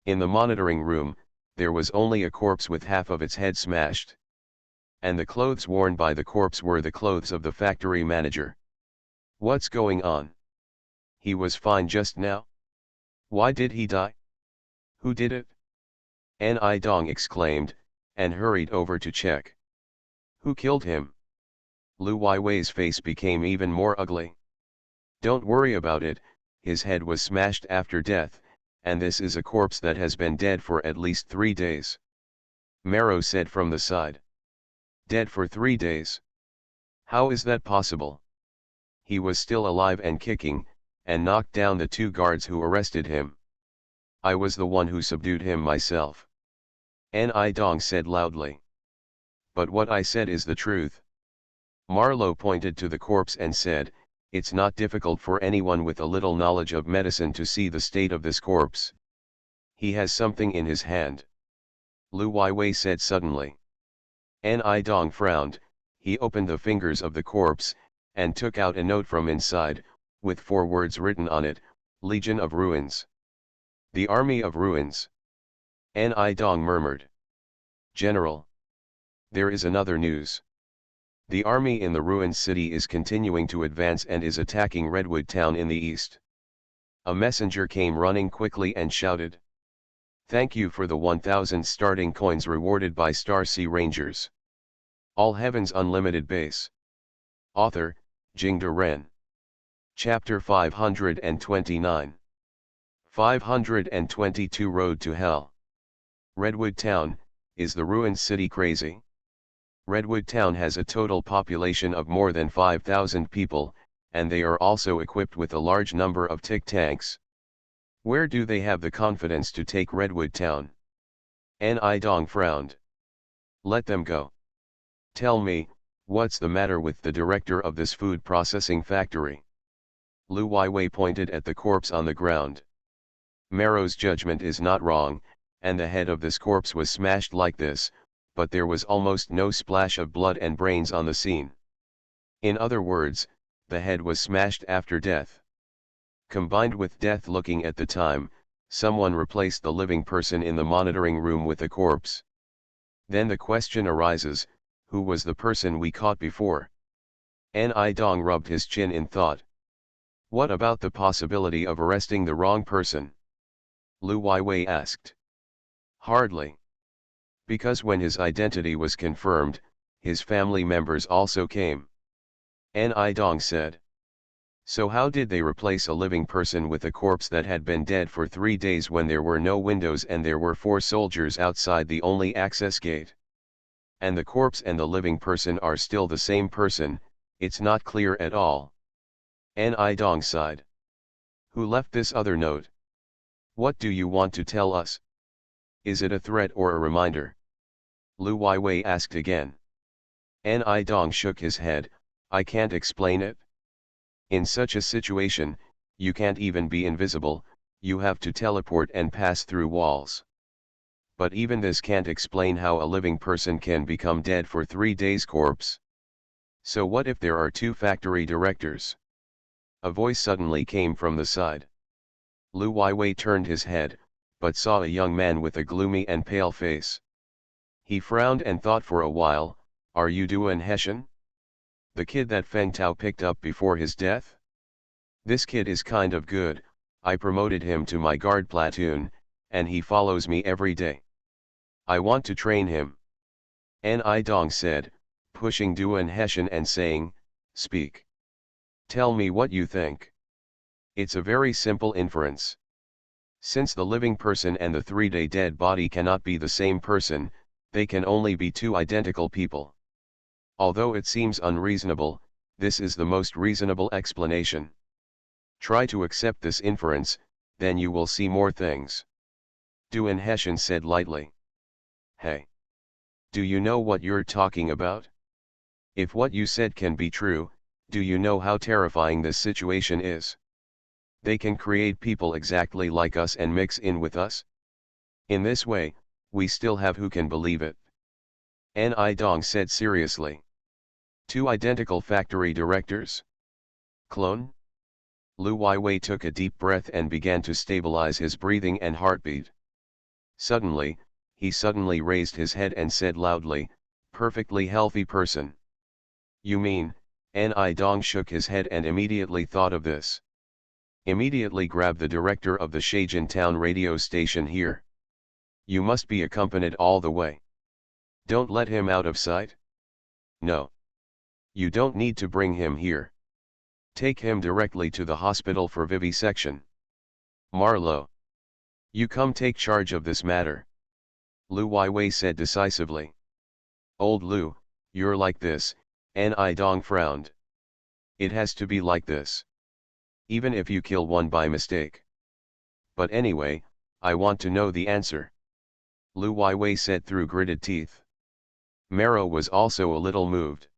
In the monitoring room, there was only a corpse with half of its head smashed. And the clothes worn by the corpse were the clothes of the factory manager. What's going on? He was fine just now. Why did he die? Who did it? Ni Dong exclaimed, and hurried over to check. Who killed him? Lu Weiwei's face became even more ugly. Don't worry about it, his head was smashed after death, and this is a corpse that has been dead for at least 3 days. Maro said from the side. Dead for 3 days? How is that possible? He was still alive and kicking, and knocked down the 2 guards who arrested him. I was the one who subdued him myself. Ni Dong said loudly. But what I said is the truth. Marlowe pointed to the corpse and said, it's not difficult for anyone with a little knowledge of medicine to see the state of this corpse. He has something in his hand. Lu Weiwei said suddenly. Ni Dong frowned, he opened the fingers of the corpse, and took out a note from inside, with 4 words written on it, Legion of Ruins. The Army of Ruins. Ni Dong murmured. General. There is another news. The army in the ruined city is continuing to advance and is attacking Redwood Town in the east. A messenger came running quickly and shouted. Thank you for the 1,000 starting coins rewarded by Star Sea Rangers. All Heavens Unlimited Base. Author, Jingde Ren. Chapter 529. 522 Road to Hell. Redwood Town, is the ruined city crazy? Redwood Town has a total population of more than 5,000 people, and they are also equipped with a large number of tick tanks. Where do they have the confidence to take Redwood Town? Ni Dong frowned. Let them go. Tell me, what's the matter with the director of this food processing factory? Lu Weiwei pointed at the corpse on the ground. Maro's judgment is not wrong, and the head of this corpse was smashed like this, but there was almost no splash of blood and brains on the scene. In other words, the head was smashed after death. Combined with death looking at the time, someone replaced the living person in the monitoring room with a corpse. Then the question arises, who was the person we caught before? Ni Dong rubbed his chin in thought. What about the possibility of arresting the wrong person? Lu Weiwei asked. Hardly. Because when his identity was confirmed, his family members also came. Ni Dong said. So how did they replace a living person with a corpse that had been dead for 3 days when there were no windows and there were 4 soldiers outside the only access gate? And the corpse and the living person are still the same person, it's not clear at all. Ni Dong sighed. Who left this other note? What do you want to tell us? Is it a threat or a reminder? Lu Weiwei asked again. Ni Dong shook his head, I can't explain it. In such a situation, you can't even be invisible, you have to teleport and pass through walls. But even this can't explain how a living person can become dead for 3 days corpse. So what if there are 2 factory directors? A voice suddenly came from the side. Lu Weiwei turned his head, but saw a young man with a gloomy and pale face. He frowned and thought for a while, are you Duan Hessian? The kid that Feng Tao picked up before his death? This kid is kind of good, I promoted him to my guard platoon, and he follows me every day. I want to train him. Ni Dong said, pushing Duan Hessian and saying, speak. Tell me what you think. It's a very simple inference. Since the living person and the 3-day dead body cannot be the same person, they can only be 2 identical people. Although it seems unreasonable, this is the most reasonable explanation. Try to accept this inference, then you will see more things. Duan Hessian said lightly. Hey! Do you know what you're talking about? If what you said can be true, do you know how terrifying this situation is? They can create people exactly like us and mix in with us. In this way, we still have who can believe it. Ni Dong said seriously. Two identical factory directors? Clone? Lu Weiwei took a deep breath and began to stabilize his breathing and heartbeat. Suddenly, he suddenly raised his head and said loudly, "Perfectly healthy person." "You mean?" Ni Dong shook his head and immediately thought of this. "Immediately grab the director of the Shajin town radio station here. You must be accompanied all the way. Don't let him out of sight." "No. You don't need to bring him here. Take him directly to the hospital for vivisection. Marlowe, you come take charge of this matter," Lu Weiwei said decisively. "Old Lu, you're like this," Ni Dong frowned. "It has to be like this. Even if you kill one by mistake. But anyway, I want to know the answer," Lu Weiwei said through gritted teeth. Mero was also a little moved.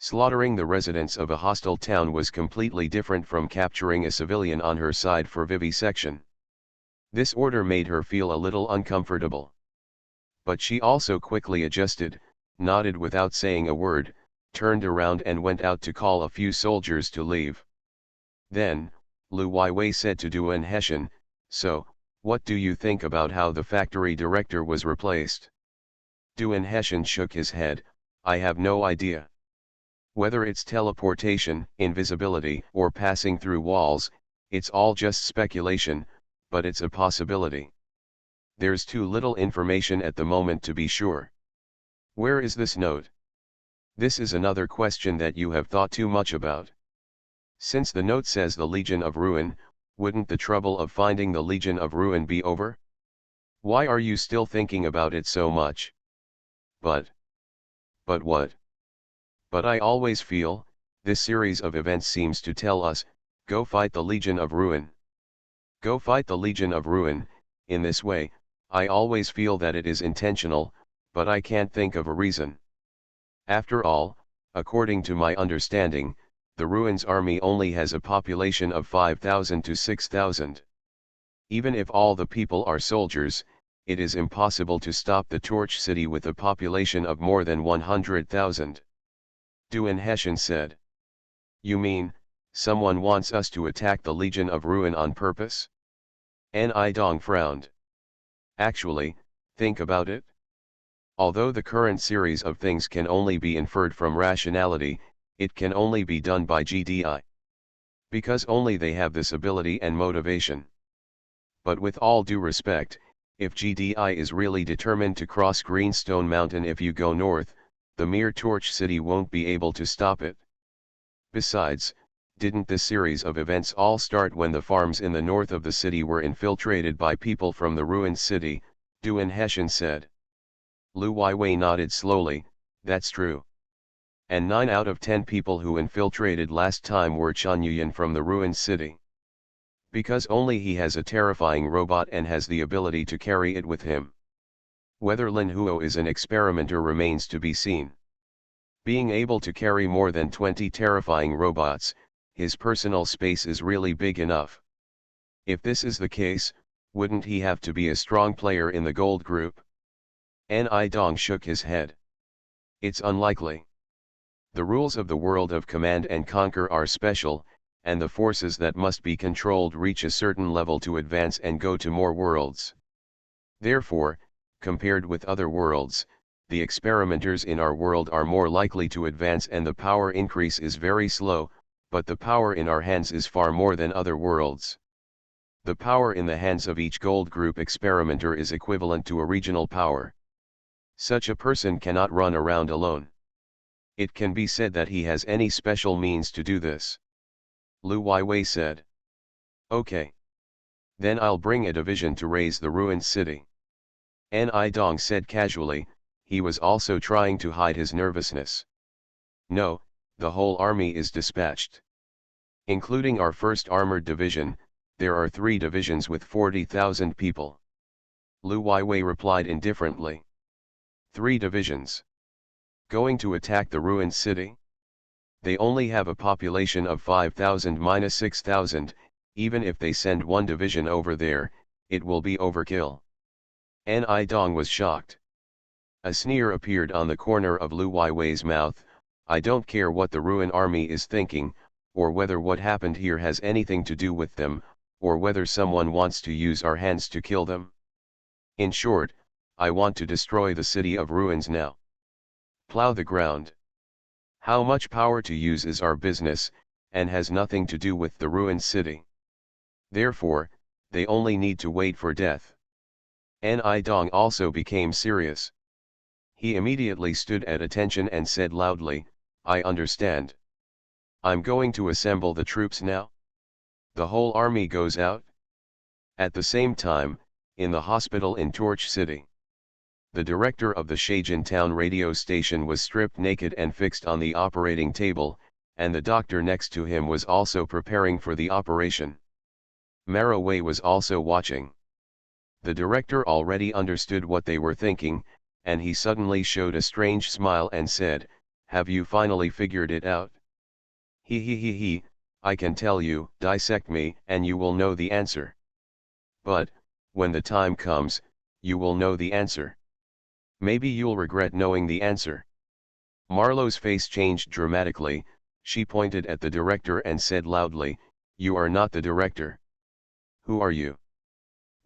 Slaughtering the residents of a hostile town was completely different from capturing a civilian on her side for vivisection. This order made her feel a little uncomfortable. But she also quickly adjusted, nodded without saying a word, turned around and went out to call a few soldiers to leave. Then, Lu Weiwei said to Duan Heshen, "So, what do you think about how the factory director was replaced?" Duan Heshen shook his head, "I have no idea. Whether it's teleportation, invisibility, or passing through walls, it's all just speculation, but it's a possibility. There's too little information at the moment to be sure." "Where is this note?" "This is another question that you have thought too much about. Since the note says the Legion of Ruin, wouldn't the trouble of finding the Legion of Ruin be over? Why are you still thinking about it so much?" But what? "But I always feel, this series of events seems to tell us, go fight the Legion of Ruin. Go fight the Legion of Ruin." In this way, I always feel that it is intentional, but I can't think of a reason. After all, according to my understanding, the Ruin's army only has a population of 5,000 to 6,000. Even if all the people are soldiers, it is impossible to stop the Torch City with a population of more than 100,000. Duan Heshen said. "You mean, someone wants us to attack the Legion of Ruin on purpose?" Ni Dong frowned. "Actually, think about it. Although the current series of things can only be inferred from rationality, it can only be done by GDI. Because only they have this ability and motivation. But with all due respect, if GDI is really determined to cross Greenstone Mountain if you go north, the mere Torch City won't be able to stop it. Besides, didn't this series of events all start when the farms in the north of the city were infiltrated by people from the ruined city?" Duan Heshen said. Lu Weiwei nodded slowly, "That's true. And 9 out of 10 people who infiltrated last time were Chunyuyan from the ruined city. Because only he has a terrifying robot and has the ability to carry it with him. Whether Lin Huo is an experimenter remains to be seen. Being able to carry more than 20 terrifying robots, his personal space is really big enough. If this is the case, wouldn't he have to be a strong player in the gold group?" Ni Dong shook his head. "It's unlikely. The rules of the world of Command and Conquer are special, and the forces that must be controlled reach a certain level to advance and go to more worlds. Therefore, compared with other worlds, the experimenters in our world are more likely to advance and the power increase is very slow, but the power in our hands is far more than other worlds. The power in the hands of each gold group experimenter is equivalent to a regional power. Such a person cannot run around alone. It can be said that he has any special means to do this." Lu Weiwei said. "Okay. Then I'll bring a division to raise the ruined city." Ni Dong said casually, he was also trying to hide his nervousness. "No, the whole army is dispatched. Including our 1st Armored Division, there are 3 divisions with 40,000 people." Lu Weiwei replied indifferently. 3 divisions. Going to attack the ruined city? They only have a population of 5,000 minus 6,000, Even if they send one division over there, it will be overkill. Ni Dong was shocked. A sneer appeared on the corner of Lu Weiwei's mouth. I don't care what the Ruin army is thinking, or whether what happened here has anything to do with them, or whether someone wants to use our hands to kill them. In short, I want to destroy the city of ruins now. Plow the ground. How much power to use is our business, and has nothing to do with the ruined city. Therefore, they only need to wait for death. Ni Dong also became serious. He immediately stood at attention and said loudly, I understand. I'm going to assemble the troops now. The whole army goes out. At the same time, in the hospital in Torch City, the director of the Shajin town radio station was stripped naked and fixed on the operating table, and the doctor next to him was also preparing for the operation. Mara Wei was also watching. The director already understood what they were thinking, and he suddenly showed a strange smile and said, have you finally figured it out? He, I can tell you, dissect me, and you will know the answer. But, when the time comes, you will know the answer. Maybe you'll regret knowing the answer. Marlowe's face changed dramatically. She pointed at the director and said loudly, you are not the director. Who are you?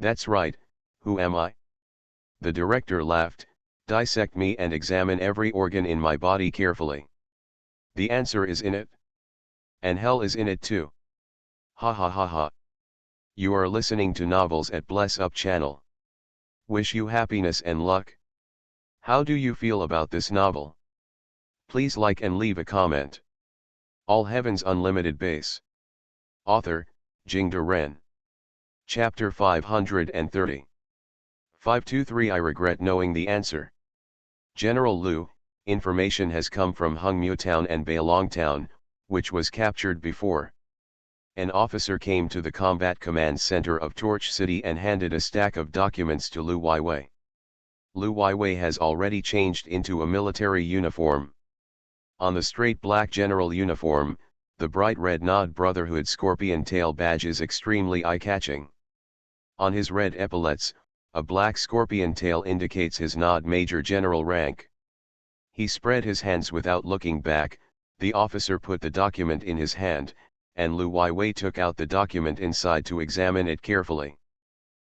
That's right, who am I? The director laughed, dissect me and examine every organ in my body carefully. The answer is in it. And hell is in it too. Ha ha ha ha. You are listening to Novels at Bless Up channel. Wish you happiness and luck. How do you feel about this novel? Please like and leave a comment. All Heavens Unlimited Base. Author, Jingde Ren. Chapter 530. 523 I regret knowing the answer. General Liu, information has come from Hungmu Town and Bailong Town, which was captured before. An officer came to the combat command center of Torch City and handed a stack of documents to Lu Weiwei. Lu Weiwei has already changed into a military uniform. On the straight black general uniform, the bright red Nod Brotherhood scorpion tail badge is extremely eye-catching. On his red epaulets, a black scorpion tail indicates his Nod Major General rank. He spread his hands without looking back. The officer put the document in his hand, and Lu Weiwei took out the document inside to examine it carefully.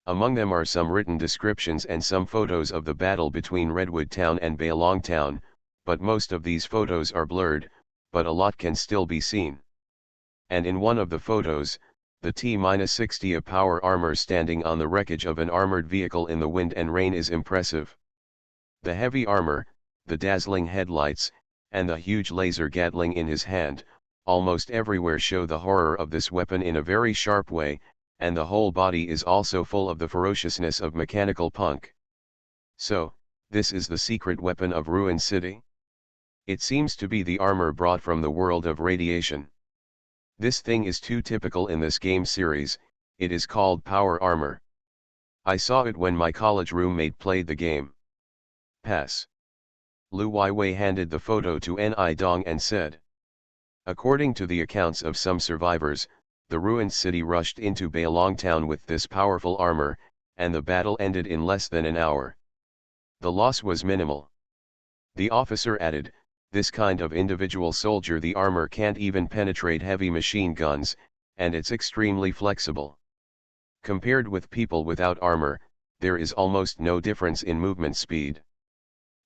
Among them are some written descriptions and some photos of the battle between Redwood Town and Bailong Town, but most of these photos are blurred, but a lot can still be seen. And in one of the photos, the T-60 of power armor standing on the wreckage of an armored vehicle in the wind and rain is impressive. The heavy armor, the dazzling headlights, and the huge laser Gatling in his hand, almost everywhere show the horror of this weapon in a very sharp way, and the whole body is also full of the ferociousness of mechanical punk. So, this is the secret weapon of Ruin City? It seems to be the armor brought from the world of radiation. This thing is too typical in this game series. It is called power armor. I saw it when my college roommate played the game. Pass. Lu Weiwei handed the photo to Ni Dong and said. According to the accounts of some survivors, the ruined city rushed into Bailong Town with this powerful armor, and the battle ended in less than an hour. The loss was minimal. The officer added, this kind of individual soldier, the armor can't even penetrate heavy machine guns, and it's extremely flexible. Compared with people without armor, there is almost no difference in movement speed.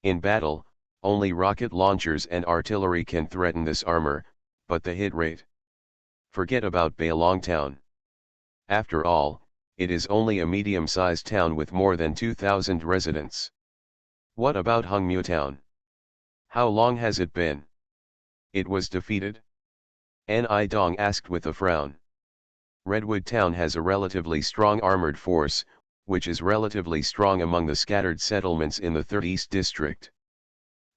In battle, only rocket launchers and artillery can threaten this armor, but the hit rate. Forget about Bailong Town. After all, it is only a medium-sized town with more than 2,000 residents. What about Hungmu Town? How long has it been? It was defeated? Ni Dong asked with a frown. Redwood Town has a relatively strong armored force, which is relatively strong among the scattered settlements in the 3rd East District.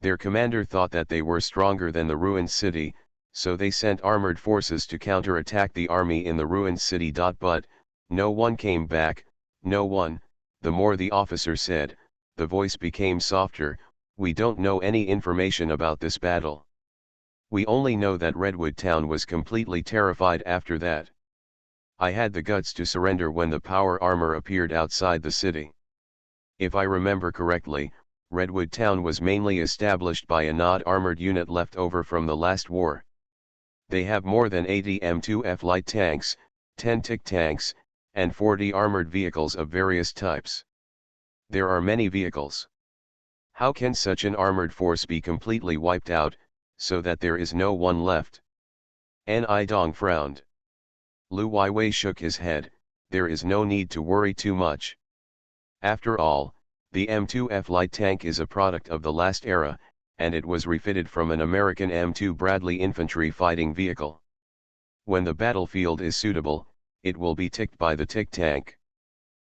Their commander thought that they were stronger than the ruined city, so they sent armored forces to counterattack the army in the ruined city. But, no one came back, no one. The more the officer said, the voice became softer. We don't know any information about this battle. We only know that Redwood Town was completely terrified after that. I had the guts to surrender when the power armor appeared outside the city. If I remember correctly, Redwood Town was mainly established by a non-armored unit left over from the last war. They have more than 80 M2F light tanks, 10 TIC tanks, and 40 armored vehicles of various types. There are many vehicles. How can such an armored force be completely wiped out, so that there is no one left? Ni Dong frowned. Lu Weiwei shook his head. There is no need to worry too much. After all, the M2F light tank is a product of the last era, and it was refitted from an American M2 Bradley infantry fighting vehicle. When the battlefield is suitable, it will be ticked by the TIC tank.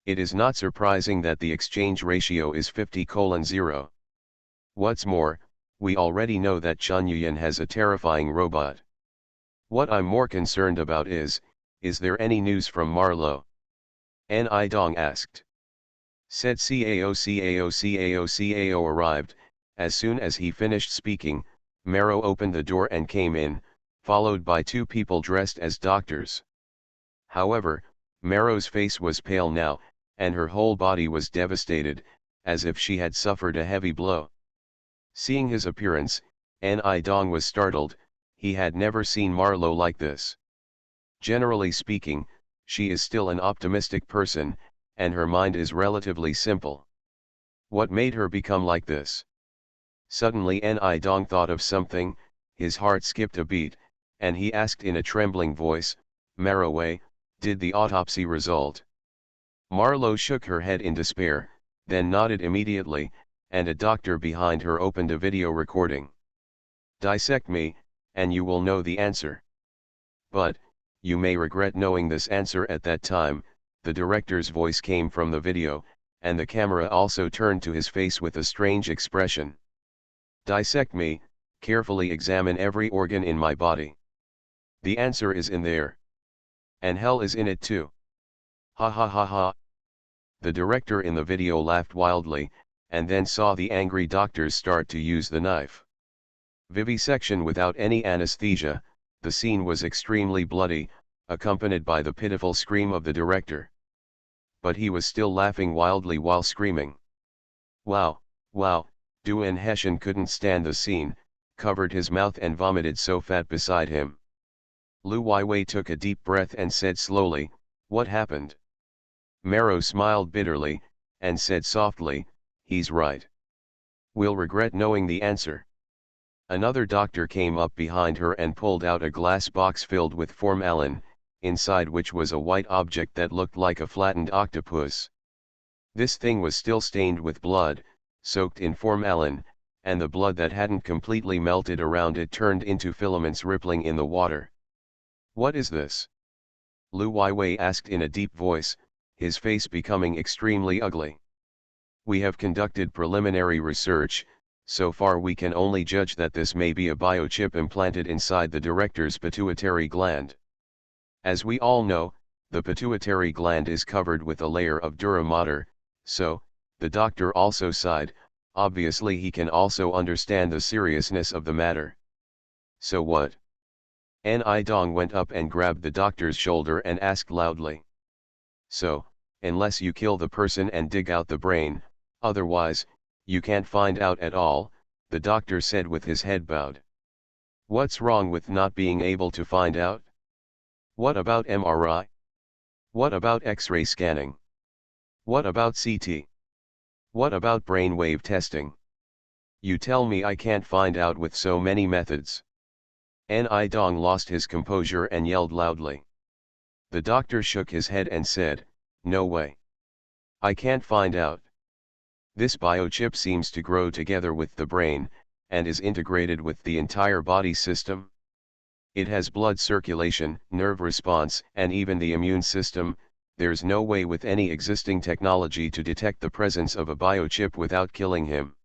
It is not surprising that the exchange ratio is 50:0. What's more, we already know that Chun Yuan has a terrifying robot. What I'm more concerned about is there any news from Marlowe? Ni Dong asked. Said CAO arrived. As soon as he finished speaking, Marrow opened the door and came in, followed by two people dressed as doctors. However, Marrow's face was pale now, and her whole body was devastated, as if she had suffered a heavy blow. Seeing his appearance, Ni Dong was startled. He had never seen Marlowe like this. Generally speaking, she is still an optimistic person, and her mind is relatively simple. What made her become like this? Suddenly Ni Dong thought of something, his heart skipped a beat, and he asked in a trembling voice, "Marrowway, did the autopsy result?" Marlowe shook her head in despair, then nodded immediately, and a doctor behind her opened a video recording. "Dissect me, and you will know the answer. But, you may regret knowing this answer at that time." The director's voice came from the video, and the camera also turned to his face with a strange expression. "Dissect me, carefully examine every organ in my body. The answer is in there. And hell is in it too. Ha ha ha ha." The director in the video laughed wildly, and then saw the angry doctors start to use the knife. Vivisection without any anesthesia. The scene was extremely bloody, accompanied by the pitiful scream of the director. But he was still laughing wildly while screaming. "Wow, wow." Duan Heshen couldn't stand the scene, covered his mouth and vomited so fat beside him. Lu Weiwei took a deep breath and said slowly, "What happened?" Marrow smiled bitterly, and said softly, "He's right. We'll regret knowing the answer." Another doctor came up behind her and pulled out a glass box filled with formalin, inside which was a white object that looked like a flattened octopus. This thing was still stained with blood, soaked in formalin, and the blood that hadn't completely melted around it turned into filaments rippling in the water. "What is this?" Lu Weiwei asked in a deep voice, his face becoming extremely ugly. "We have conducted preliminary research. So far we can only judge that this may be a biochip implanted inside the director's pituitary gland. As we all know, the pituitary gland is covered with a layer of dura mater, so," the doctor also sighed, obviously he can also understand the seriousness of the matter. "So what?" Ni Dong went up and grabbed the doctor's shoulder and asked loudly. "So, unless you kill the person and dig out the brain, otherwise, you can't find out at all," the doctor said with his head bowed. "What's wrong with not being able to find out? What about MRI? What about X-ray scanning? What about CT? What about brainwave testing? You tell me I can't find out with so many methods." Ni Dong lost his composure and yelled loudly. The doctor shook his head and said, "No way. I can't find out. This biochip seems to grow together with the brain, and is integrated with the entire body system. It has blood circulation, nerve response, and even the immune system. There's no way with any existing technology to detect the presence of a biochip without killing him."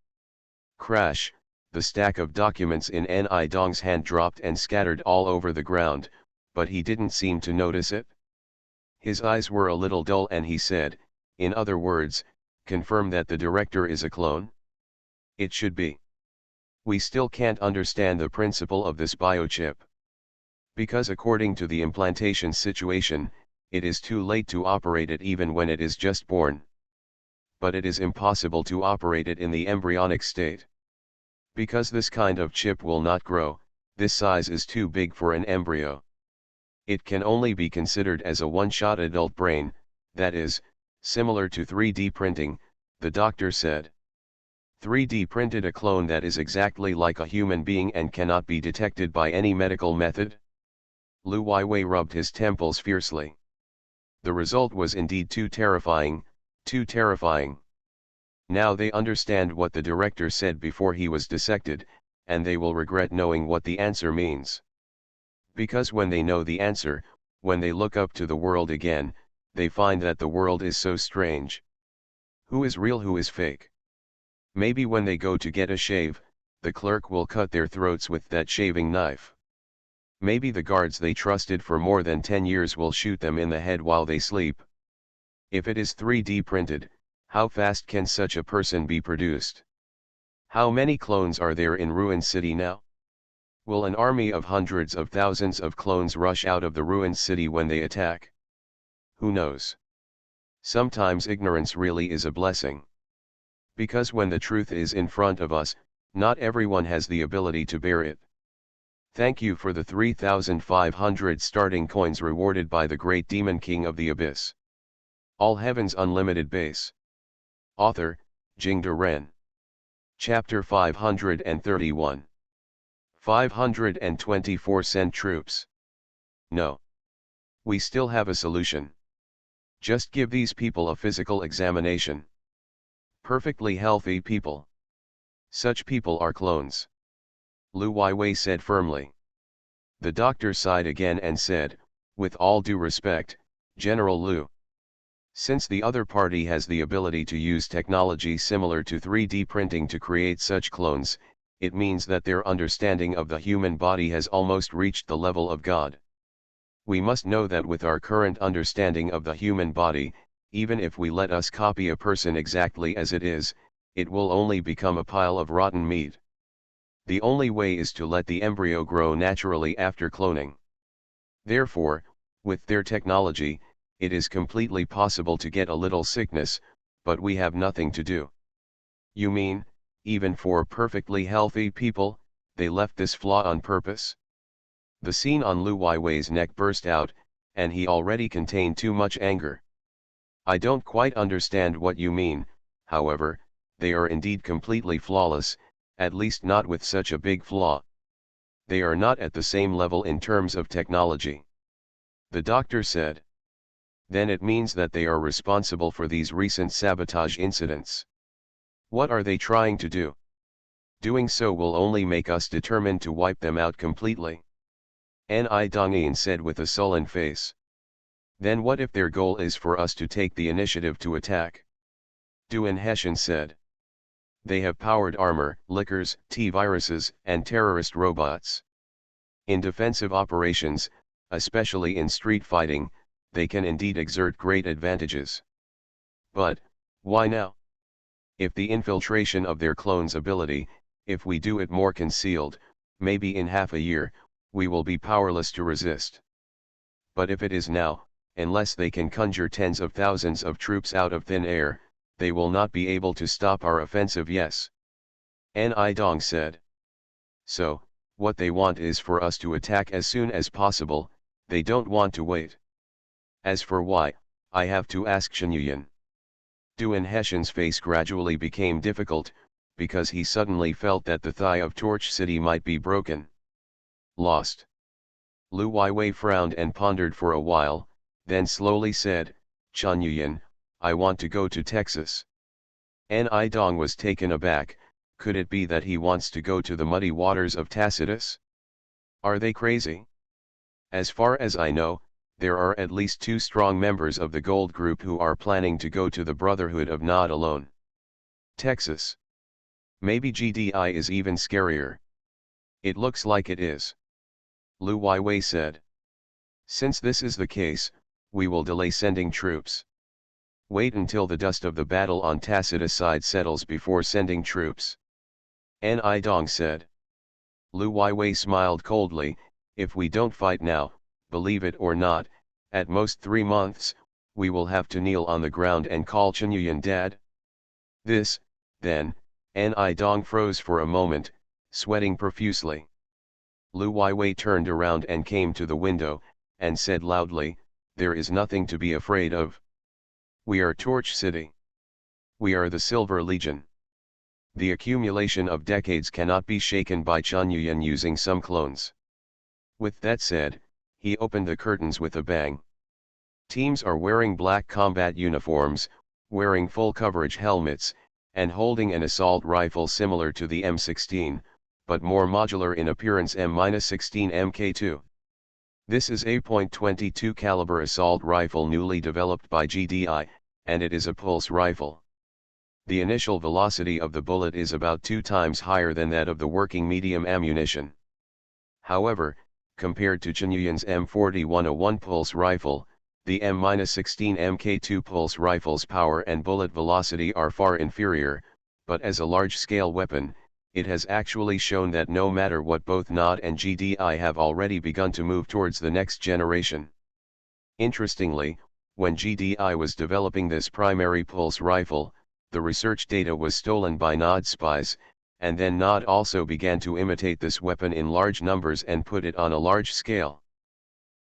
Crash, the stack of documents in Ni Dong's hand dropped and scattered all over the ground, but he didn't seem to notice it. His eyes were a little dull and he said, "In other words, confirm that the director is a clone?" "It should be. We still can't understand the principle of this biochip. Because according to the implantation situation, it is too late to operate it even when it is just born. But it is impossible to operate it in the embryonic state. Because this kind of chip will not grow, this size is too big for an embryo. It can only be considered as a one-shot adult brain, that is, similar to 3D printing, the doctor said. 3D printed a clone that is exactly like a human being and cannot be detected by any medical method? Lu Weiwei rubbed his temples fiercely. The result was indeed too terrifying, too terrifying. Now they understand what the director said before he was dissected, and they will regret knowing what the answer means. Because when they know the answer, when they look up to the world again, they find that the world is so strange. Who is real, who is fake? Maybe when they go to get a shave, the clerk will cut their throats with that shaving knife. Maybe the guards they trusted for more than 10 years will shoot them in the head while they sleep. If it is 3D printed, how fast can such a person be produced? How many clones are there in Ruined City now? Will an army of hundreds of thousands of clones rush out of the ruined city when they attack? Who knows? Sometimes ignorance really is a blessing. Because when the truth is in front of us, not everyone has the ability to bear it. Thank you for the 3,500 starting coins rewarded by the great demon king of the abyss. All Heaven's Unlimited Base. Author, Jingde Ren. Chapter 531. 524 sent troops. No. We still have a solution. Just give these people a physical examination. Perfectly healthy people. Such people are clones. Lu Weiwei said firmly. The doctor sighed again and said, with all due respect, General Lu. Since the other party has the ability to use technology similar to 3D printing to create such clones, it means that their understanding of the human body has almost reached the level of God. We must know that with our current understanding of the human body, even if we let us copy a person exactly as it is, it will only become a pile of rotten meat. The only way is to let the embryo grow naturally after cloning. Therefore, with their technology, it is completely possible to get a little sickness, but we have nothing to do. You mean, even for perfectly healthy people, they left this flaw on purpose? The scene on Lu Weiwei's neck burst out, and he already contained too much anger. I don't quite understand what you mean, however, they are indeed completely flawless, at least not with such a big flaw. They are not at the same level in terms of technology. The doctor said. Then it means that they are responsible for these recent sabotage incidents. What are they trying to do? Doing so will only make us determined to wipe them out completely. Ni Dongyin said with a sullen face. Then what if their goal is for us to take the initiative to attack? Duan Heshan said. They have powered armor, liquors, T-viruses, and terrorist robots. In defensive operations, especially in street fighting, they can indeed exert great advantages. But, why now? If the infiltration of their clones' ability, if we do it more concealed, maybe in half a year, we will be powerless to resist. But if it is now, unless they can conjure tens of thousands of troops out of thin air, they will not be able to stop our offensive. Yes. Ni Dong said. So, what they want is for us to attack as soon as possible, they don't want to wait. As for why, I have to ask Shenyuyan. Duan Heshan's face gradually became difficult, because he suddenly felt that the thigh of Torch City might be broken. Lost. Lu Weiwei frowned and pondered for a while, then slowly said, Shenyuyan, I want to go to Texas. Ni Dong was taken aback. Could it be that he wants to go to the muddy waters of Tacitus? Are they crazy? As far as I know, there are at least 2 strong members of the Gold Group who are planning to go to the Brotherhood of Nod alone. Texas. Maybe GDI is even scarier. It looks like it is. Lu Weiwei said. Since this is the case, we will delay sending troops. Wait until the dust of the battle on Tacitus side settles before sending troops. Ni Dong said. Lu Weiwei smiled coldly. If we don't fight now, believe it or not, At most 3 months, we will have to kneel on the ground and call Chingyuan dad? This, then, Ni Dong froze for a moment, sweating profusely. Lu Weiwei turned around and came to the window, and said loudly, "There is nothing to be afraid of. We are Torch City. We are the Silver Legion. The accumulation of decades cannot be shaken by Chingyuan using some clones." With that said, he opened the curtains with a bang. Teams are wearing black combat uniforms, wearing full coverage helmets, and holding an assault rifle similar to the M16, but more modular in appearance M-16 Mk2. This is a .22 caliber assault rifle newly developed by GDI, and it is a pulse rifle. The initial velocity of the bullet is about 2 times higher than that of the working medium ammunition. However, compared to Chingyuan's M4101 pulse rifle, the M-16 Mk2 pulse rifle's power and bullet velocity are far inferior, but as a large-scale weapon, it has actually shown that no matter what, both NOD and GDI have already begun to move towards the next generation. Interestingly, when GDI was developing this primary pulse rifle, the research data was stolen by NOD spies, and then NOD also began to imitate this weapon in large numbers and put it on a large scale.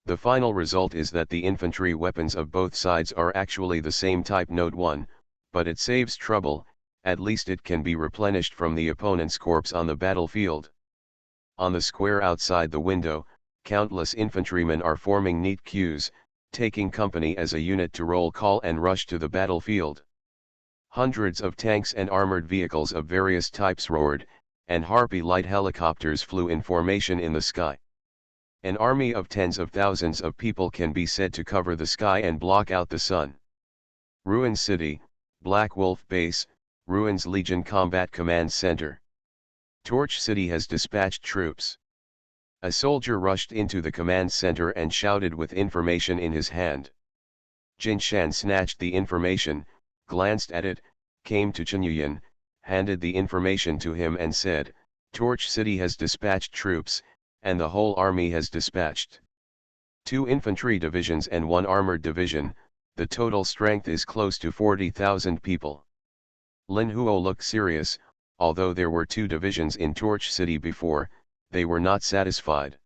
The final result is that the infantry weapons of both sides are actually the same type Note 1, but it saves trouble, at least it can be replenished from the opponent's corpse on the battlefield. On the square outside the window, countless infantrymen are forming neat queues, taking company as a unit to roll call and rush to the battlefield. Hundreds of tanks and armored vehicles of various types roared, and Harpy light helicopters flew in formation in the sky. An army of tens of thousands of people can be said to cover the sky and block out the sun. Ruin City, Black Wolf Base, Ruins Legion Combat Command Center. Torch City has dispatched troops. A soldier rushed into the command center and shouted with information in his hand. Jin Shan snatched the information, glanced at it, came to Chingyuan, handed the information to him and said, "Torch City has dispatched troops, and the whole army has dispatched 2 infantry divisions and 1 armored division. The total strength is close to 40,000 people." Lin Huo looked serious. Although there were 2 divisions in Torch City before, they were not satisfied.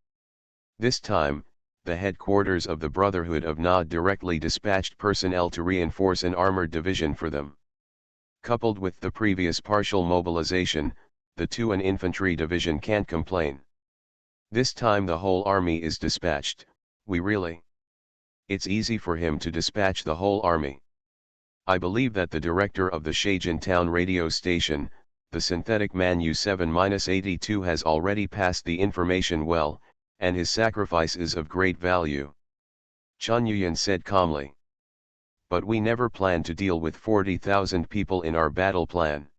This time, the headquarters of the Brotherhood of Nod directly dispatched personnel to reinforce an armored division for them. Coupled with the previous partial mobilization, the 2 an infantry division can't complain. This time the whole army is dispatched. It's easy for him to dispatch the whole army. I believe that the director of the Shaijin town radio station, the synthetic man U7-82, has already passed the information well, and his sacrifice is of great value. Chingyuan said calmly. But we never planned to deal with 40,000 people in our battle plan.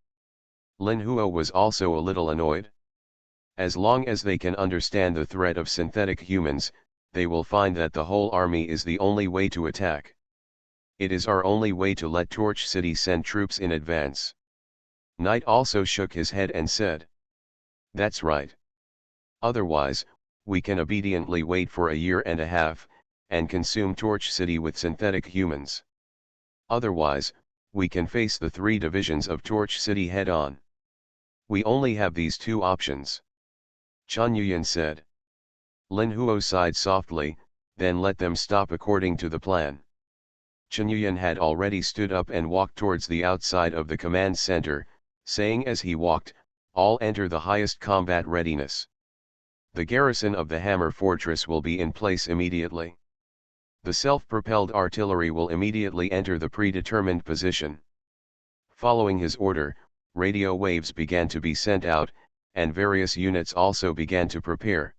Lin Huo was also a little annoyed. As long as they can understand the threat of synthetic humans, they will find that the whole army is the only way to attack. It is our only way to let Torch City send troops in advance. Knight also shook his head and said, "That's right. Otherwise, we can obediently wait for a year and a half, and consume Torch City with synthetic humans. Otherwise, we can face the 3 divisions of Torch City head-on. We only have these 2 options." Chingyuan said. Lin Huo sighed softly, then let them stop according to the plan. Chingyuan had already stood up and walked towards the outside of the command center, saying as he walked, "All enter the highest combat readiness. The garrison of the Hammer Fortress will be in place immediately. The self-propelled artillery will immediately enter the predetermined position." Following his order, radio waves began to be sent out, and various units also began to prepare.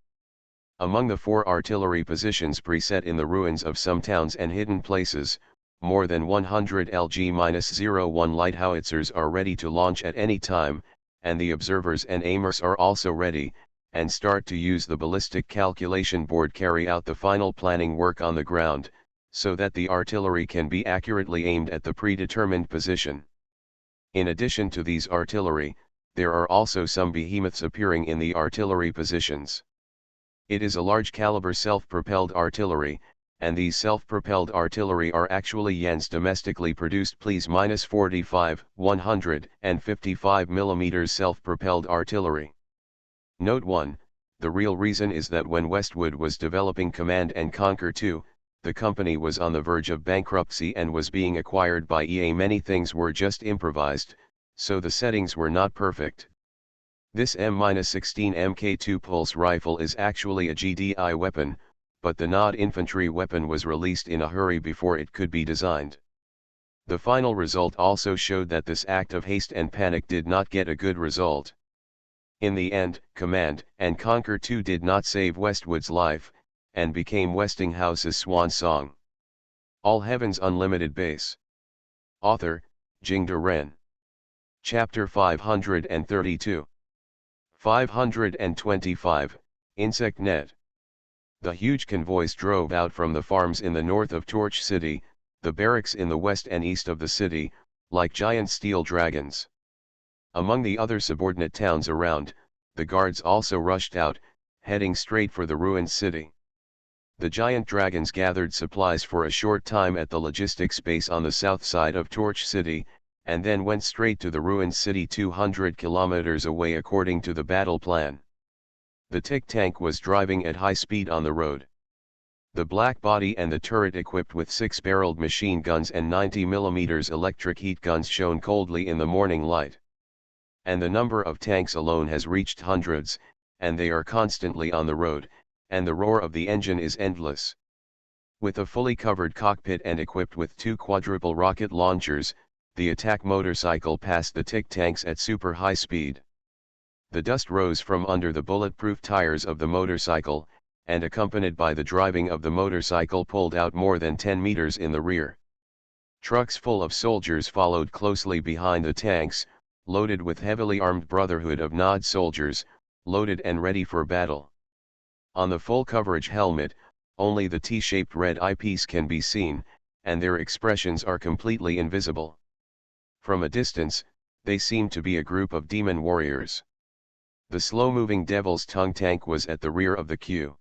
Among the 4 artillery positions preset in the ruins of some towns and hidden places, more than 100 LG-01 light howitzers are ready to launch at any time, and the observers and aimers are also ready, and start to use the ballistic calculation board carry out the final planning work on the ground, so that the artillery can be accurately aimed at the predetermined position. In addition to these artillery, there are also some behemoths appearing in the artillery positions. It is a large caliber self-propelled artillery, and these self-propelled artillery are actually Yen's domestically produced +45, 155 mm self-propelled artillery. Note 1, the real reason is that when Westwood was developing Command and Conquer 2, the company was on the verge of bankruptcy and was being acquired by EA. Many things were just improvised, so the settings were not perfect. This M-16 Mk2 pulse rifle is actually a GDI weapon, but the NOD infantry weapon was released in a hurry before it could be designed. The final result also showed that this act of haste and panic did not get a good result. In the end, Command and Conquer 2 did not save Westwood's life, and became Westinghouse's swan song. All Heavens Unlimited Base. Author, Jingde Ren. Chapter 532. 525, Insect Net. The huge convoys drove out from the farms in the north of Torch City, the barracks in the west and east of the city, like giant steel dragons. Among the other subordinate towns around, the guards also rushed out, heading straight for the ruined city. The giant dragons gathered supplies for a short time at the logistics base on the south side of Torch City, and then went straight to the ruined city 200 kilometers away according to the battle plan. The Tic tank was driving at high speed on the road. The black body and the turret equipped with 6-barreled machine guns and 90 mm electric heat guns shone coldly in the morning light. And the number of tanks alone has reached hundreds, and they are constantly on the road, and the roar of the engine is endless. With a fully covered cockpit and equipped with 2 quadruple rocket launchers, the attack motorcycle passed the Tic tanks at super high speed. The dust rose from under the bulletproof tires of the motorcycle, and accompanied by the driving of the motorcycle pulled out more than 10 meters in the rear. Trucks full of soldiers followed closely behind the tanks, loaded with heavily armed Brotherhood of Nod soldiers, loaded and ready for battle. On the full coverage helmet, only the T-shaped red eyepiece can be seen, and their expressions are completely invisible. From a distance, they seem to be a group of demon warriors. The slow-moving Devil's Tongue tank was at the rear of the queue.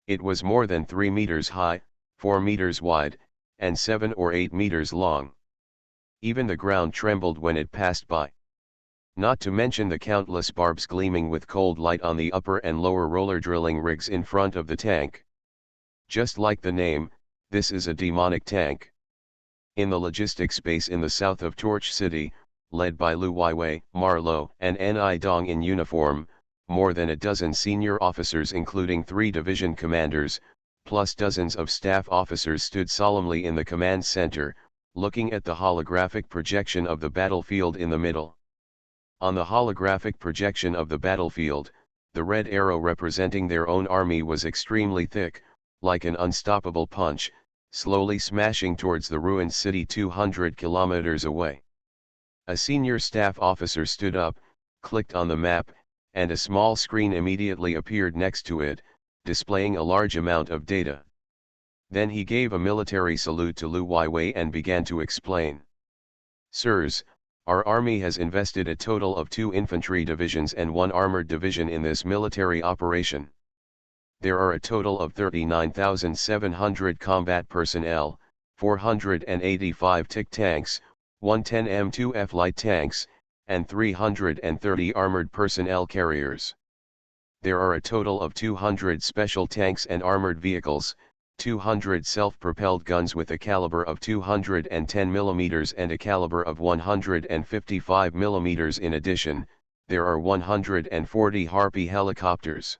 It was more than 3 meters high, 4 meters wide, and 7 or 8 meters long. Even the ground trembled when it passed by. Not to mention the countless barbs gleaming with cold light on the upper and lower roller drilling rigs in front of the tank. Just like the name, this is a demonic tank. In the logistics base in the south of Torch City, led by Lu Weiwei, Marlo, and Ni Dong in uniform, more than a dozen senior officers including 3 division commanders, plus dozens of staff officers stood solemnly in the command center, looking at the holographic projection of the battlefield in the middle. On the holographic projection of the battlefield, the red arrow representing their own army was extremely thick, like an unstoppable punch, slowly smashing towards the ruined city 200 kilometers away. A senior staff officer stood up, clicked on the map, and a small screen immediately appeared next to it, displaying a large amount of data. Then he gave a military salute to Lu Weiwei and began to explain. Sirs, our army has invested a total of 2 infantry divisions and 1 armored division in this military operation. There are a total of 39,700 combat personnel, 485 Tic tanks, 110 M2F light tanks, and 330 armored personnel carriers. There are a total of 200 special tanks and armored vehicles, 200 self-propelled guns with a caliber of 210 mm and a caliber of 155 mm. In addition, there are 140 Harpy helicopters.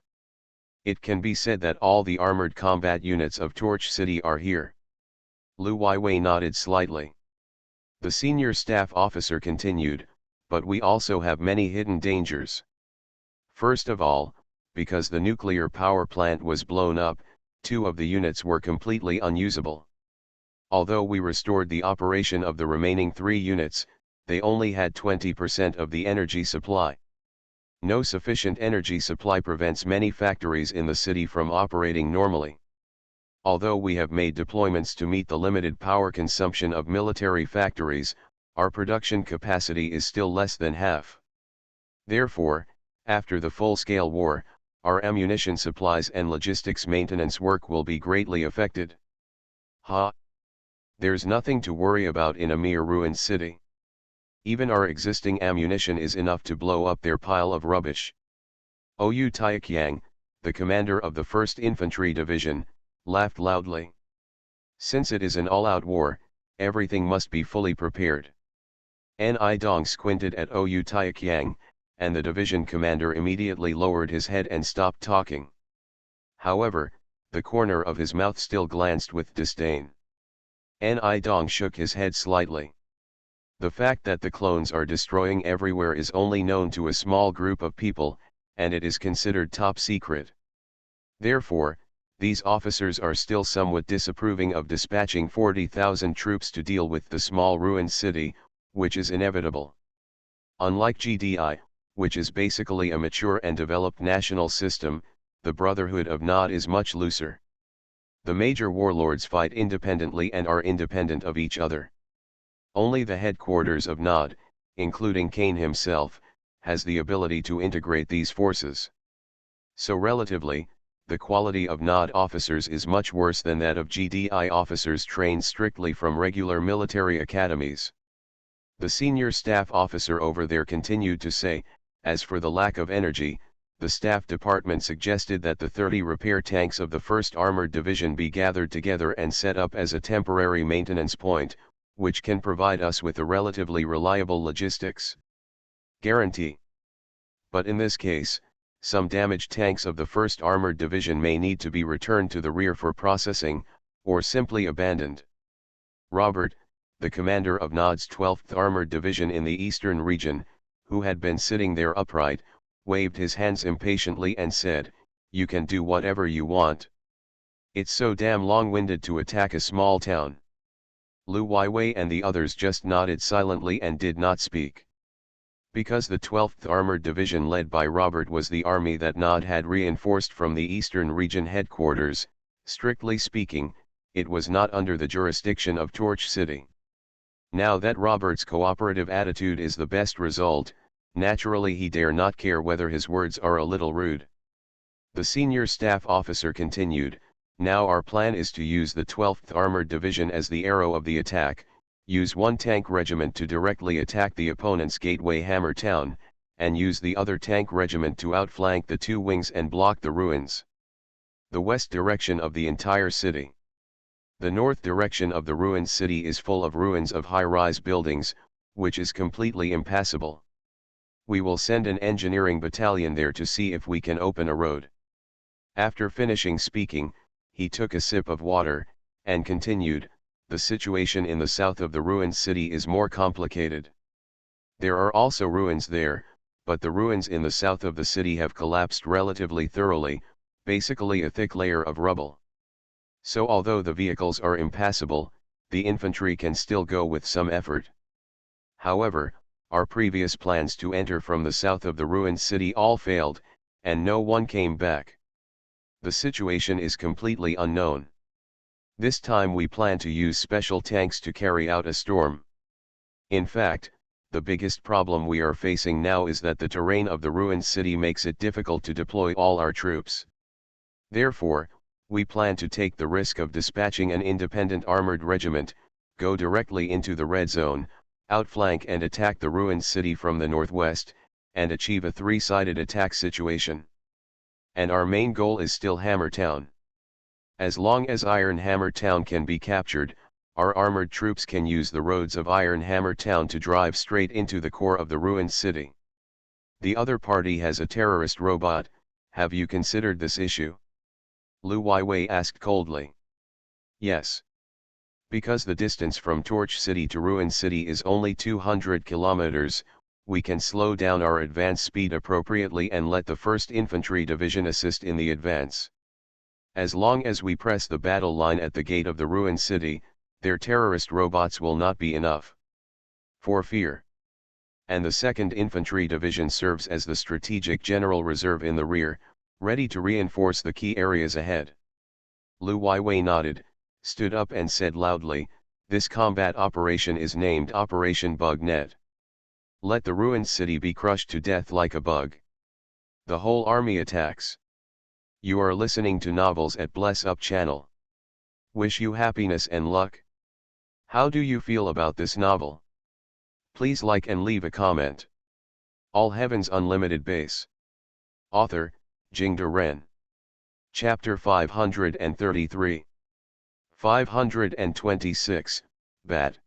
It can be said that all the armored combat units of Torch City are here. Lu Weiwei nodded slightly. The senior staff officer continued, but we also have many hidden dangers. First of all, because the nuclear power plant was blown up, 2 of the units were completely unusable. Although we restored the operation of the remaining 3 units, they only had 20% of the energy supply. No sufficient energy supply prevents many factories in the city from operating normally. Although we have made deployments to meet the limited power consumption of military factories, our production capacity is still less than half. Therefore, after the full-scale war, our ammunition supplies and logistics maintenance work will be greatly affected. Ha! There's nothing to worry about in a mere ruined city. Even our existing ammunition is enough to blow up their pile of rubbish. Oyu Taikyang, the commander of the 1st Infantry Division, laughed loudly. Since it is an all-out war, everything must be fully prepared. Ni Dong squinted at Oyu Taikyang, and the division commander immediately lowered his head and stopped talking. However, the corner of his mouth still glanced with disdain. Ni Dong shook his head slightly. The fact that the clones are destroying everywhere is only known to a small group of people, and it is considered top secret. Therefore, these officers are still somewhat disapproving of dispatching 40,000 troops to deal with the small ruined city, which is inevitable. Unlike GDI, which is basically a mature and developed national system, the Brotherhood of Nod is much looser. The major warlords fight independently and are independent of each other. Only the headquarters of Nod, including Kane himself, has the ability to integrate these forces. So relatively, the quality of Nod officers is much worse than that of GDI officers trained strictly from regular military academies. The senior staff officer over there continued to say, as for the lack of energy, the staff department suggested that the 30 repair tanks of the 1st Armored Division be gathered together and set up as a temporary maintenance point, which can provide us with a relatively reliable logistics guarantee. But in this case, some damaged tanks of the 1st Armored Division may need to be returned to the rear for processing, or simply abandoned. Robert, the commander of Nod's 12th Armored Division in the eastern region, who had been sitting there upright, waved his hands impatiently and said, "You can do whatever you want. It's so damn long-winded to attack a small town." Lu Weiwei and the others just nodded silently and did not speak. Because the 12th Armored Division led by Robert was the army that Nod had reinforced from the Eastern Region headquarters, strictly speaking, it was not under the jurisdiction of Torch City. Now that Robert's cooperative attitude is the best result, naturally he dare not care whether his words are a little rude. The senior staff officer continued, "Now our plan is to use the 12th Armored Division as the arrow of the attack, use one tank regiment to directly attack the opponent's gateway Hammer Town, and use the other tank regiment to outflank the 2 wings and block the ruins. The west direction of the entire city. The north direction of the ruined city is full of ruins of high-rise buildings, which is completely impassable. We will send an engineering battalion there to see if we can open a road." After finishing speaking, he took a sip of water, and continued, "The situation in the south of the ruined city is more complicated. There are also ruins there, but the ruins in the south of the city have collapsed relatively thoroughly, basically a thick layer of rubble. So although the vehicles are impassable, the infantry can still go with some effort. However, our previous plans to enter from the south of the ruined city all failed, and no one came back. The situation is completely unknown. This time we plan to use special tanks to carry out a storm. In fact, the biggest problem we are facing now is that the terrain of the ruined city makes it difficult to deploy all our troops. Therefore, we plan to take the risk of dispatching an independent armored regiment, go directly into the red zone, outflank and attack the ruined city from the northwest, and achieve a 3-sided attack situation. And our main goal is still Hammer Town. As long as Iron Hammer Town can be captured, our armored troops can use the roads of Iron Hammer Town to drive straight into the core of the ruined city. The other party has a terrorist robot. Have you considered this issue?" Lu Weiwei asked coldly. "Yes. Because the distance from Torch City to Ruined City is only 200 kilometers, we can slow down our advance speed appropriately and let the 1st Infantry Division assist in the advance. As long as we press the battle line at the gate of the ruined city, their terrorist robots will not be enough. For fear. And the 2nd Infantry Division serves as the strategic general reserve in the rear, ready to reinforce the key areas ahead." Lu Weiwei nodded, stood up and said loudly, "This combat operation is named Operation Bugnet. Let the ruined city be crushed to death like a bug. The whole army attacks." You are listening to novels at Bless Up channel. Wish you happiness and luck. How do you feel about this novel? Please like and leave a comment. All Heavens Unlimited Base. Author, Jingde Ren. Chapter 533. 526, Bat.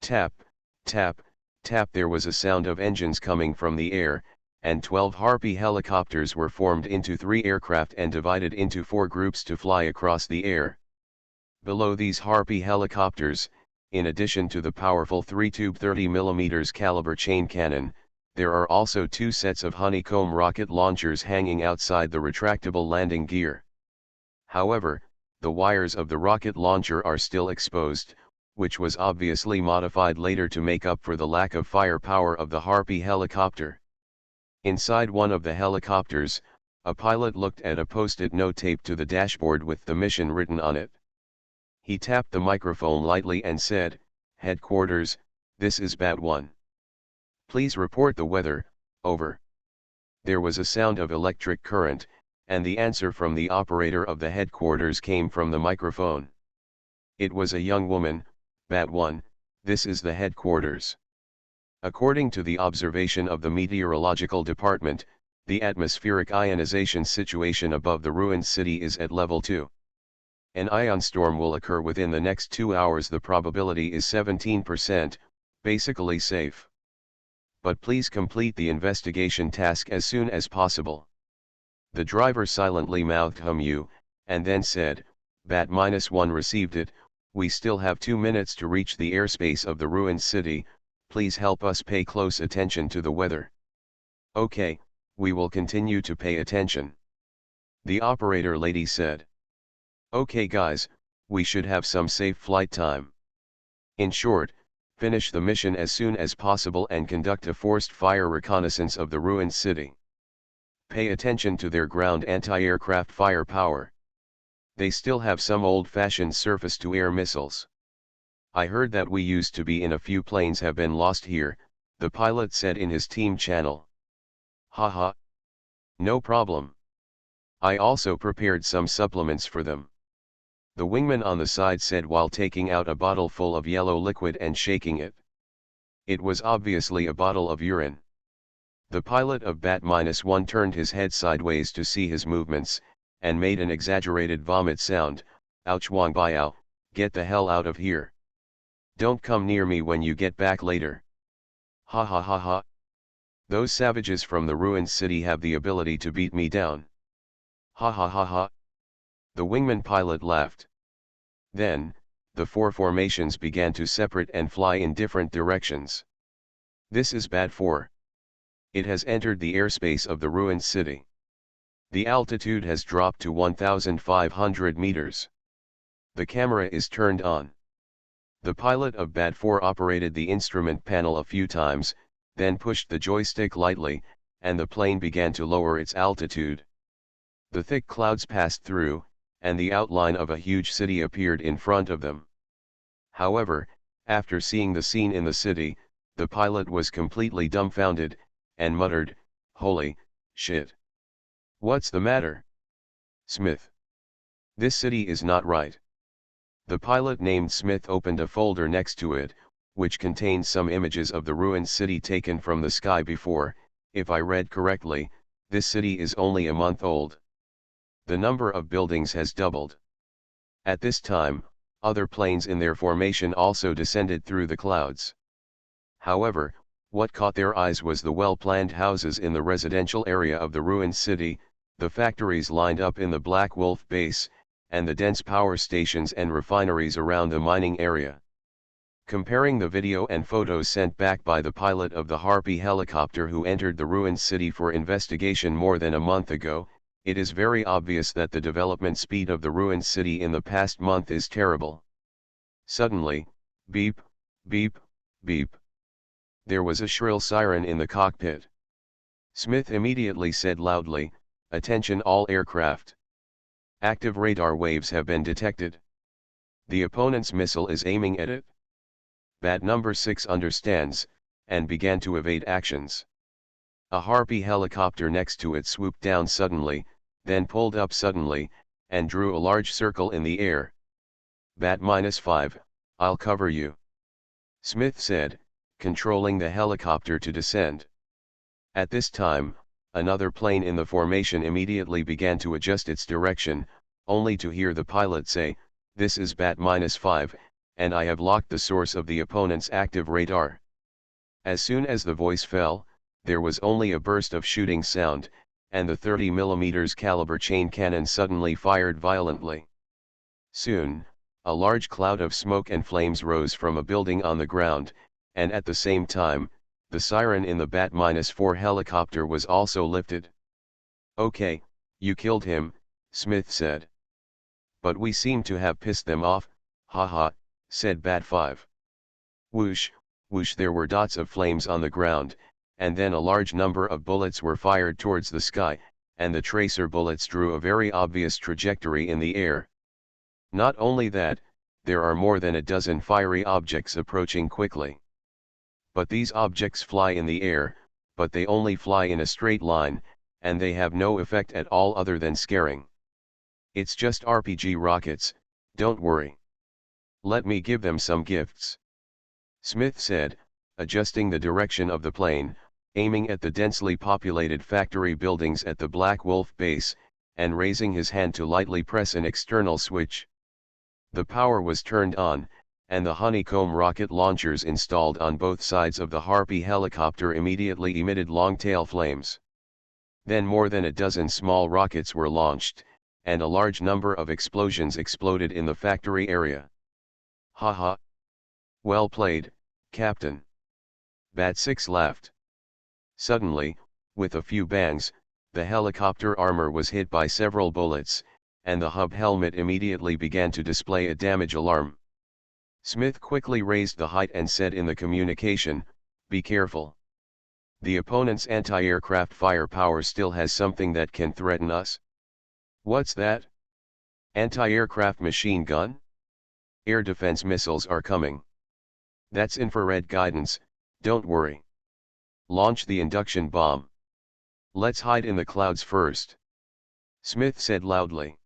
Tap, tap, tap. There was a sound of engines coming from the air, and 12 Harpy helicopters were formed into 3 aircraft and divided into 4 groups to fly across the air. Below these Harpy helicopters, in addition to the powerful 3-tube 30mm caliber chain cannon, there are also 2 sets of honeycomb rocket launchers hanging outside the retractable landing gear. However, the wires of the rocket launcher are still exposed, which was obviously modified later to make up for the lack of firepower of the Harpy helicopter. Inside one of the helicopters, a pilot looked at a post-it note taped to the dashboard with the mission written on it. He tapped the microphone lightly and said, "Headquarters, this is Bat 1. Please report the weather, over." There was a sound of electric current, and the answer from the operator of the headquarters came from the microphone. It was a young woman. "Bat 1, this is the headquarters. According to the observation of the meteorological department, the atmospheric ionization situation above the ruined city is at level 2. An ion storm will occur within the next 2 hours. The probability is 17%, basically safe. But please complete the investigation task as soon as possible." The driver silently mouthed "you," and then said, "Bat-1 received it. We still have 2 minutes to reach the airspace of the ruined city. Please help us pay close attention to the weather." "Okay, we will continue to pay attention," the operator lady said. "Okay guys, we should have some safe flight time. In short, finish the mission as soon as possible and conduct a forced fire reconnaissance of the ruined city. Pay attention to their ground anti-aircraft firepower. They still have some old-fashioned surface-to-air missiles. I heard that we used to be in a few planes have been lost here," the pilot said in his team channel. "Haha. No problem. I also prepared some supplements for them," the wingman on the side said while taking out a bottle full of yellow liquid and shaking it. It was obviously a bottle of urine. The pilot of Bat-1 turned his head sideways to see his movements, and made an exaggerated vomit sound. "Ouch Wang Biao, get the hell out of here. Don't come near me when you get back later. Ha ha ha ha. Those savages from the ruined city have the ability to beat me down. Ha ha ha ha." The wingman pilot laughed. Then, the 4 formations began to separate and fly in different directions. "This is Bat 4. It has entered the airspace of the ruined city. The altitude has dropped to 1,500 meters. The camera is turned on." The pilot of Bat 4 operated the instrument panel a few times, then pushed the joystick lightly, and the plane began to lower its altitude. The thick clouds passed through, and the outline of a huge city appeared in front of them. However, after seeing the scene in the city, the pilot was completely dumbfounded, and muttered, "Holy shit. What's the matter? Smith. This city is not right." The pilot named Smith opened a folder next to it, which contained some images of the ruined city taken from the sky before. "If I read correctly, this city is only a month old. The number of buildings has doubled. At this time, other planes in their formation also descended through the clouds. However, what caught their eyes was the well-planned houses in the residential area of the ruined city, the factories lined up in the Black Wolf base, and the dense power stations and refineries around the mining area." Comparing the video and photos sent back by the pilot of the Harpy helicopter who entered the ruined city for investigation more than a month ago, it is very obvious that the development speed of the ruined city in the past month is terrible. Suddenly, beep, beep, beep. There was a shrill siren in the cockpit. Smith immediately said loudly, "Attention all aircraft. Active radar waves have been detected. The opponent's missile is aiming at it." Bat number 6 understands, and began to evade actions. A Harpy helicopter next to it swooped down suddenly, then pulled up suddenly, and drew a large circle in the air. Bat-5, I'll cover you. Smith said, controlling the helicopter to descend. At this time, another plane in the formation immediately began to adjust its direction, only to hear the pilot say, "This is Bat-5, and I have locked the source of the opponent's active radar." As soon as the voice fell, there was only a burst of shooting sound, and the 30mm caliber chain cannon suddenly fired violently. Soon, a large cloud of smoke and flames rose from a building on the ground, and at the same time, the siren in the Bat-4 helicopter was also lifted. "Okay, you killed him," Smith said. "But we seem to have pissed them off, haha," said Bat-5. Whoosh, whoosh, there were dots of flames on the ground, and then a large number of bullets were fired towards the sky, and the tracer bullets drew a very obvious trajectory in the air. Not only that, there are more than a dozen fiery objects approaching quickly. But these objects fly in the air, but they only fly in a straight line, and they have no effect at all other than scaring. "It's just RPG rockets, don't worry. Let me give them some gifts," Smith said, adjusting the direction of the plane, aiming at the densely populated factory buildings at the Black Wolf base, and raising his hand to lightly press an external switch. The power was turned on, and the honeycomb rocket launchers installed on both sides of the Harpy helicopter immediately emitted long-tail flames. Then more than a dozen small rockets were launched, and a large number of explosions exploded in the factory area. "Haha. Well played, Captain." Bat-6 laughed. Suddenly, with a few bangs, the helicopter armor was hit by several bullets, and the hub helmet immediately began to display a damage alarm. Smith quickly raised the height and said in the communication, "Be careful. The opponent's anti-aircraft firepower still has something that can threaten us." "What's that?" "Anti-aircraft machine gun? Air defense missiles are coming. That's infrared guidance, don't worry. Launch the induction bomb. Let's hide in the clouds first," Smith said loudly.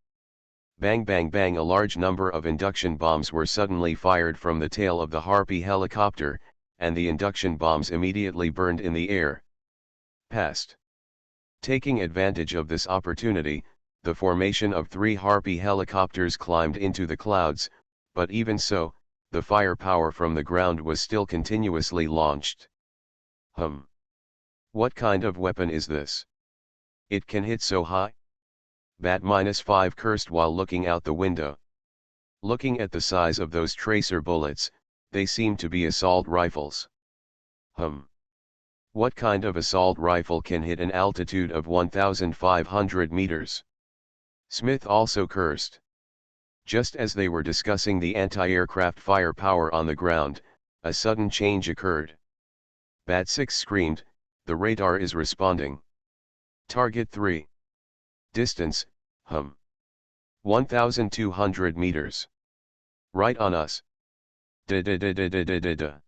Bang bang bang, a large number of induction bombs were suddenly fired from the tail of the Harpy helicopter, and the induction bombs immediately burned in the air. Past. Taking advantage of this opportunity, the formation of 3 Harpy helicopters climbed into the clouds, but even so, the firepower from the ground was still continuously launched. What kind of weapon is this? It can hit so high? Bat-5 cursed while looking out the window. Looking at the size of those tracer bullets, they seemed to be assault rifles. What kind of assault rifle can hit an altitude of 1,500 meters? Smith also cursed. Just as they were discussing the anti-aircraft firepower on the ground, a sudden change occurred. Bat-6 screamed, "The radar is responding. Target 3. Distance, 1,200 meters. Right on us. Da-da-da-da-da-da-da."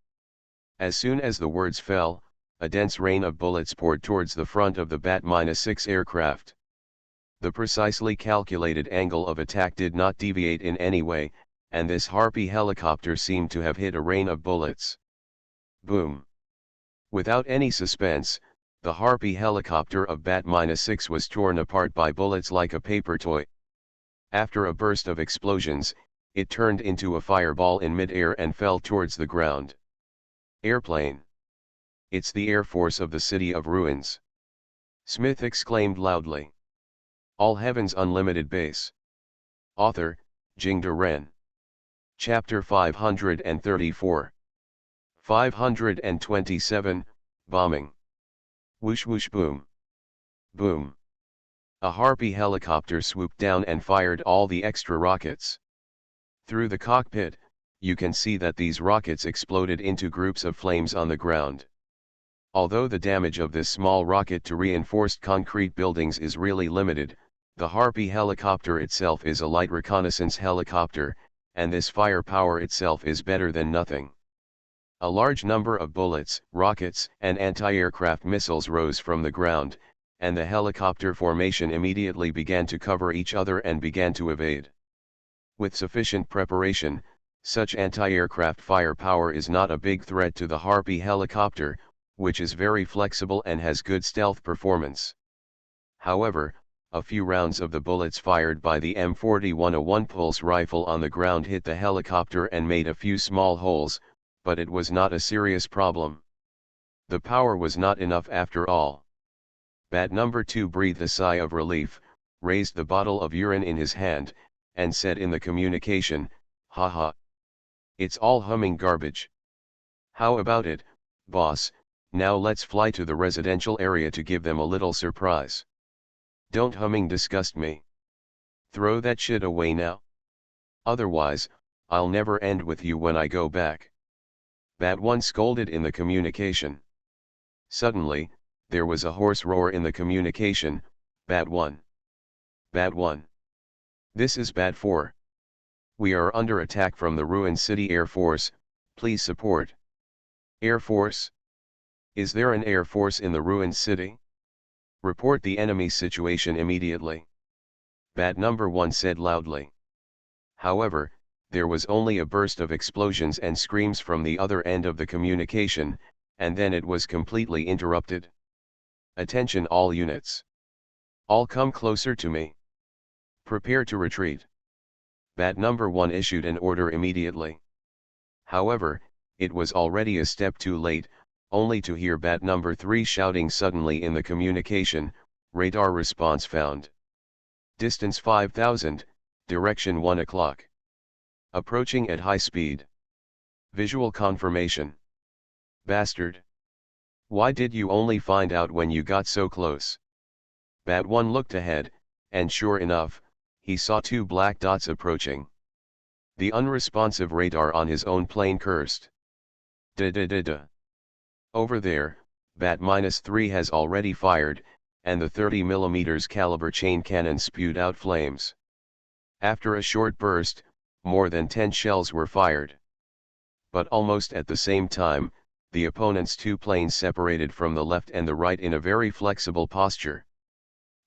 As soon as the words fell, a dense rain of bullets poured towards the front of the Bat-6 aircraft. The precisely calculated angle of attack did not deviate in any way, and this Harpy helicopter seemed to have hit a rain of bullets. Boom. Without any suspense, the Harpy helicopter of Bat-6 was torn apart by bullets like a paper toy. After a burst of explosions, it turned into a fireball in mid-air and fell towards the ground. Airplane. It's the Air Force of the City of Ruins. Smith exclaimed loudly. All Heavens Unlimited Base. Author, Jingde Ren. Chapter 534. 527, Bombing. Whoosh whoosh boom. Boom. A Harpy helicopter swooped down and fired all the extra rockets. Through the cockpit, you can see that these rockets exploded into groups of flames on the ground. Although the damage of this small rocket to reinforced concrete buildings is really limited, the Harpy helicopter itself is a light reconnaissance helicopter, and this firepower itself is better than nothing. A large number of bullets, rockets, and anti-aircraft missiles rose from the ground, and the helicopter formation immediately began to cover each other and began to evade. With sufficient preparation, such anti-aircraft firepower is not a big threat to the Harpy helicopter, which is very flexible and has good stealth performance. However, a few rounds of the bullets fired by the M41 1-pulse rifle on the ground hit the helicopter and made a few small holes, but it was not a serious problem. The power was not enough after all. Bat number 2 breathed a sigh of relief, raised the bottle of urine in his hand, and said in the communication, "Haha. It's all humming garbage. How about it, boss? Now let's fly to the residential area to give them a little surprise. Don't humming disgust me. Throw that shit away now. Otherwise, I'll never end with you when I go back." Bat 1 scolded in the communication. Suddenly, there was a hoarse roar in the communication, "Bat 1. Bat 1. This is Bat 4. We are under attack from the ruined city Air Force, please support." Air Force? Is there an Air Force in the ruined city? Report the enemy's situation immediately. Bat number 1 said loudly. However, there was only a burst of explosions and screams from the other end of the communication, and then it was completely interrupted. "Attention all units. All come closer to me. Prepare to retreat." Bat number 1 issued an order immediately. However, it was already a step too late, only to hear Bat number 3 shouting suddenly in the communication, "Radar response found. Distance 5000, direction 1 o'clock. Approaching at high speed. Visual confirmation." Bastard. Why did you only find out when you got so close? Bat 1 looked ahead, and sure enough, he saw 2 black dots approaching. The unresponsive radar on his own plane cursed. Da. Over there, Bat -3 has already fired, and the 30mm caliber chain cannon spewed out flames. After a short burst, more than 10 shells were fired. But almost at the same time, the opponent's 2 planes separated from the left and the right in a very flexible posture.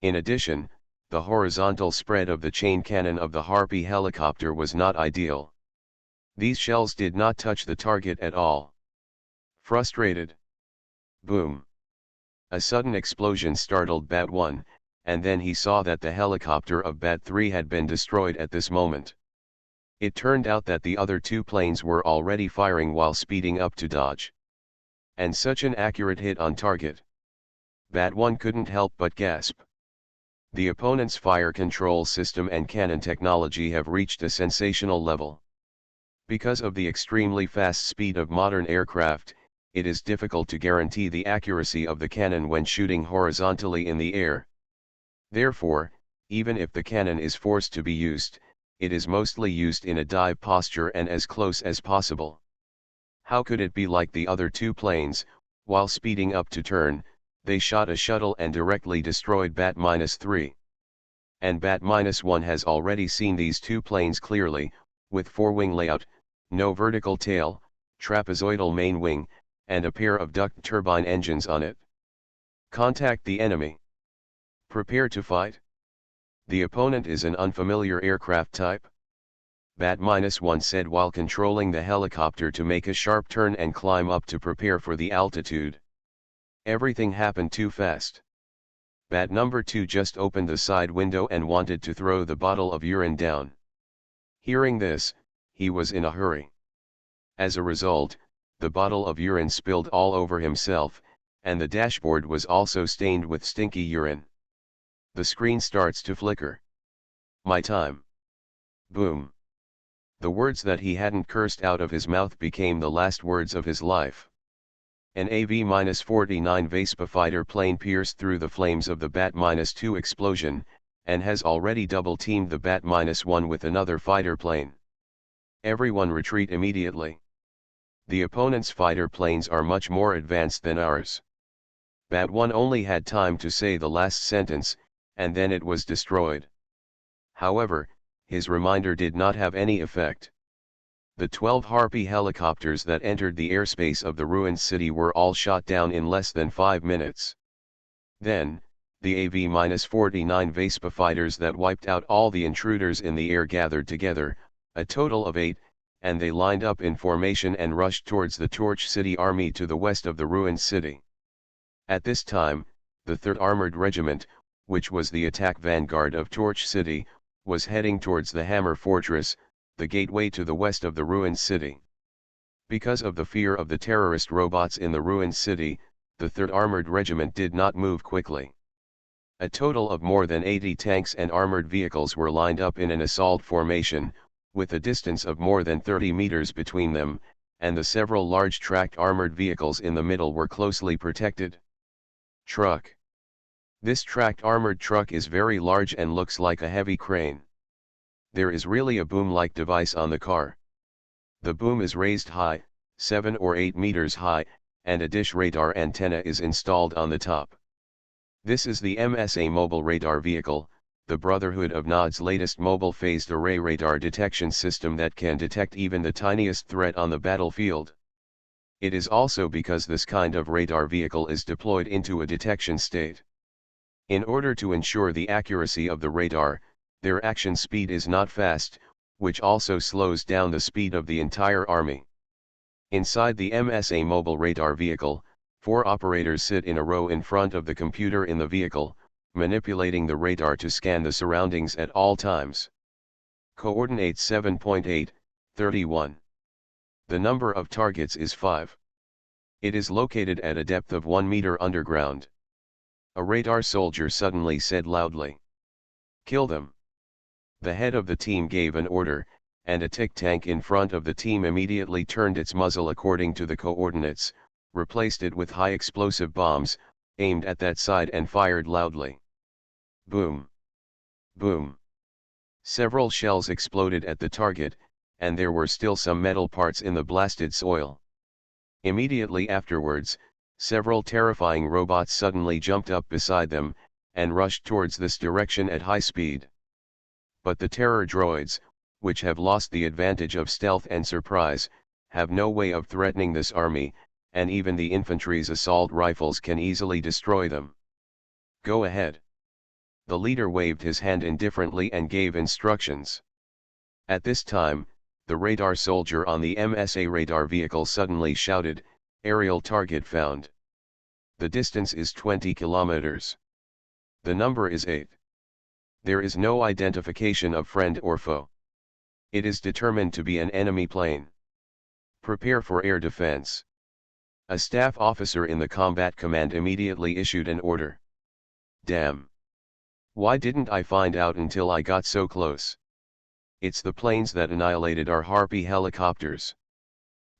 In addition, the horizontal spread of the chain cannon of the Harpy helicopter was not ideal. These shells did not touch the target at all. Frustrated. Boom. A sudden explosion startled Bat 1, and then he saw that the helicopter of Bat 3 had been destroyed at this moment. It turned out that the other 2 planes were already firing while speeding up to dodge. And such an accurate hit on target. Bat 1 couldn't help but gasp. The opponent's fire control system and cannon technology have reached a sensational level. Because of the extremely fast speed of modern aircraft, it is difficult to guarantee the accuracy of the cannon when shooting horizontally in the air. Therefore, even if the cannon is forced to be used, it is mostly used in a dive posture and as close as possible. How could it be like the other 2 planes? While speeding up to turn, they shot a shuttle and directly destroyed Bat -3. And Bat -1 has already seen these 2 planes clearly, with 4-wing layout, no vertical tail, trapezoidal main wing, and a pair of duct turbine engines on it. Contact the enemy. Prepare to fight. The opponent is an unfamiliar aircraft type. Bat -1 said while controlling the helicopter to make a sharp turn and climb up to prepare for the altitude. Everything happened too fast. Bat number 2 just opened the side window and wanted to throw the bottle of urine down. Hearing this, he was in a hurry. As a result, the bottle of urine spilled all over himself, and the dashboard was also stained with stinky urine. The screen starts to flicker. My time. Boom. The words that he hadn't cursed out of his mouth became the last words of his life. An AV-49 Vespa fighter plane pierced through the flames of the Bat -2 explosion, and has already double-teamed the Bat -1 with another fighter plane. Everyone retreat immediately. The opponent's fighter planes are much more advanced than ours. Bat 1 only had time to say the last sentence, and then it was destroyed. However, his reminder did not have any effect. The 12 Harpy helicopters that entered the airspace of the ruined city were all shot down in less than 5 minutes. Then, the AV-49 Vespa fighters that wiped out all the intruders in the air gathered together, a total of 8, and they lined up in formation and rushed towards the Torch City army to the west of the ruined city. At this time, the 3rd Armored Regiment, which was the attack vanguard of Torch City, was heading towards the Hammer Fortress, the gateway to the west of the ruined city. Because of the fear of the terrorist robots in the ruined city, the 3rd Armored Regiment did not move quickly. A total of more than 80 tanks and armored vehicles were lined up in an assault formation, with a distance of more than 30 meters between them, and the several large tracked armored vehicles in the middle were closely protected. Truck. This tracked armored truck is very large and looks like a heavy crane. There is really a boom-like device on the car. The boom is raised high, 7 or 8 meters high, and a dish radar antenna is installed on the top. This is the MSA Mobile Radar Vehicle, the Brotherhood of Nod's latest mobile phased array radar detection system that can detect even the tiniest threat on the battlefield. It is also because this kind of radar vehicle is deployed into a detection state. In order to ensure the accuracy of the radar, their action speed is not fast, which also slows down the speed of the entire army. Inside the MSA Mobile Radar Vehicle, 4 operators sit in a row in front of the computer in the vehicle, manipulating the radar to scan the surroundings at all times. Coordinates 7.8, 31. The number of targets is 5. It is located at a depth of 1 meter underground. A radar soldier suddenly said loudly, "Kill them." The head of the team gave an order, and a tick tank in front of the team immediately turned its muzzle according to the coordinates, replaced it with high explosive bombs, aimed at that side and fired loudly. Boom! Boom! Several shells exploded at the target, and there were still some metal parts in the blasted soil. Immediately afterwards, several terrifying robots suddenly jumped up beside them, and rushed towards this direction at high speed. But the terror droids, which have lost the advantage of stealth and surprise, have no way of threatening this army, and even the infantry's assault rifles can easily destroy them. Go ahead. The leader waved his hand indifferently and gave instructions. At this time, the radar soldier on the MSA radar vehicle suddenly shouted, "Aerial target found. The distance is 20 kilometers. The number is 8. There is no identification of friend or foe. It is determined to be an enemy plane. Prepare for air defense." A staff officer in the combat command immediately issued an order. Damn! Why didn't I find out until I got so close? It's the planes that annihilated our Harpy helicopters.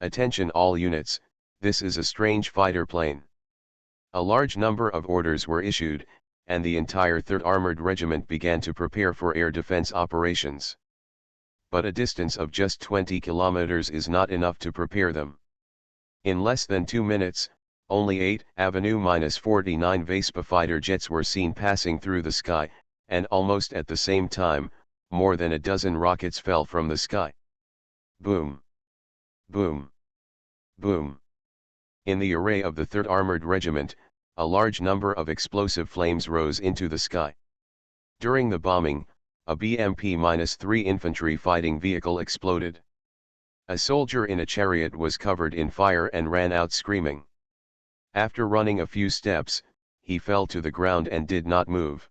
Attention all units, this is a strange fighter plane. A large number of orders were issued, and the entire 3rd Armored Regiment began to prepare for air defense operations. But a distance of just 20 kilometers is not enough to prepare them. In less than 2 minutes, only 8 AV-49 Vespa fighter jets were seen passing through the sky, and almost at the same time, more than a dozen rockets fell from the sky. Boom! Boom! Boom! In the array of the 3rd Armored Regiment, a large number of explosive flames rose into the sky. During the bombing, a BMP-3 infantry fighting vehicle exploded. A soldier in a chariot was covered in fire and ran out screaming. After running a few steps, he fell to the ground and did not move.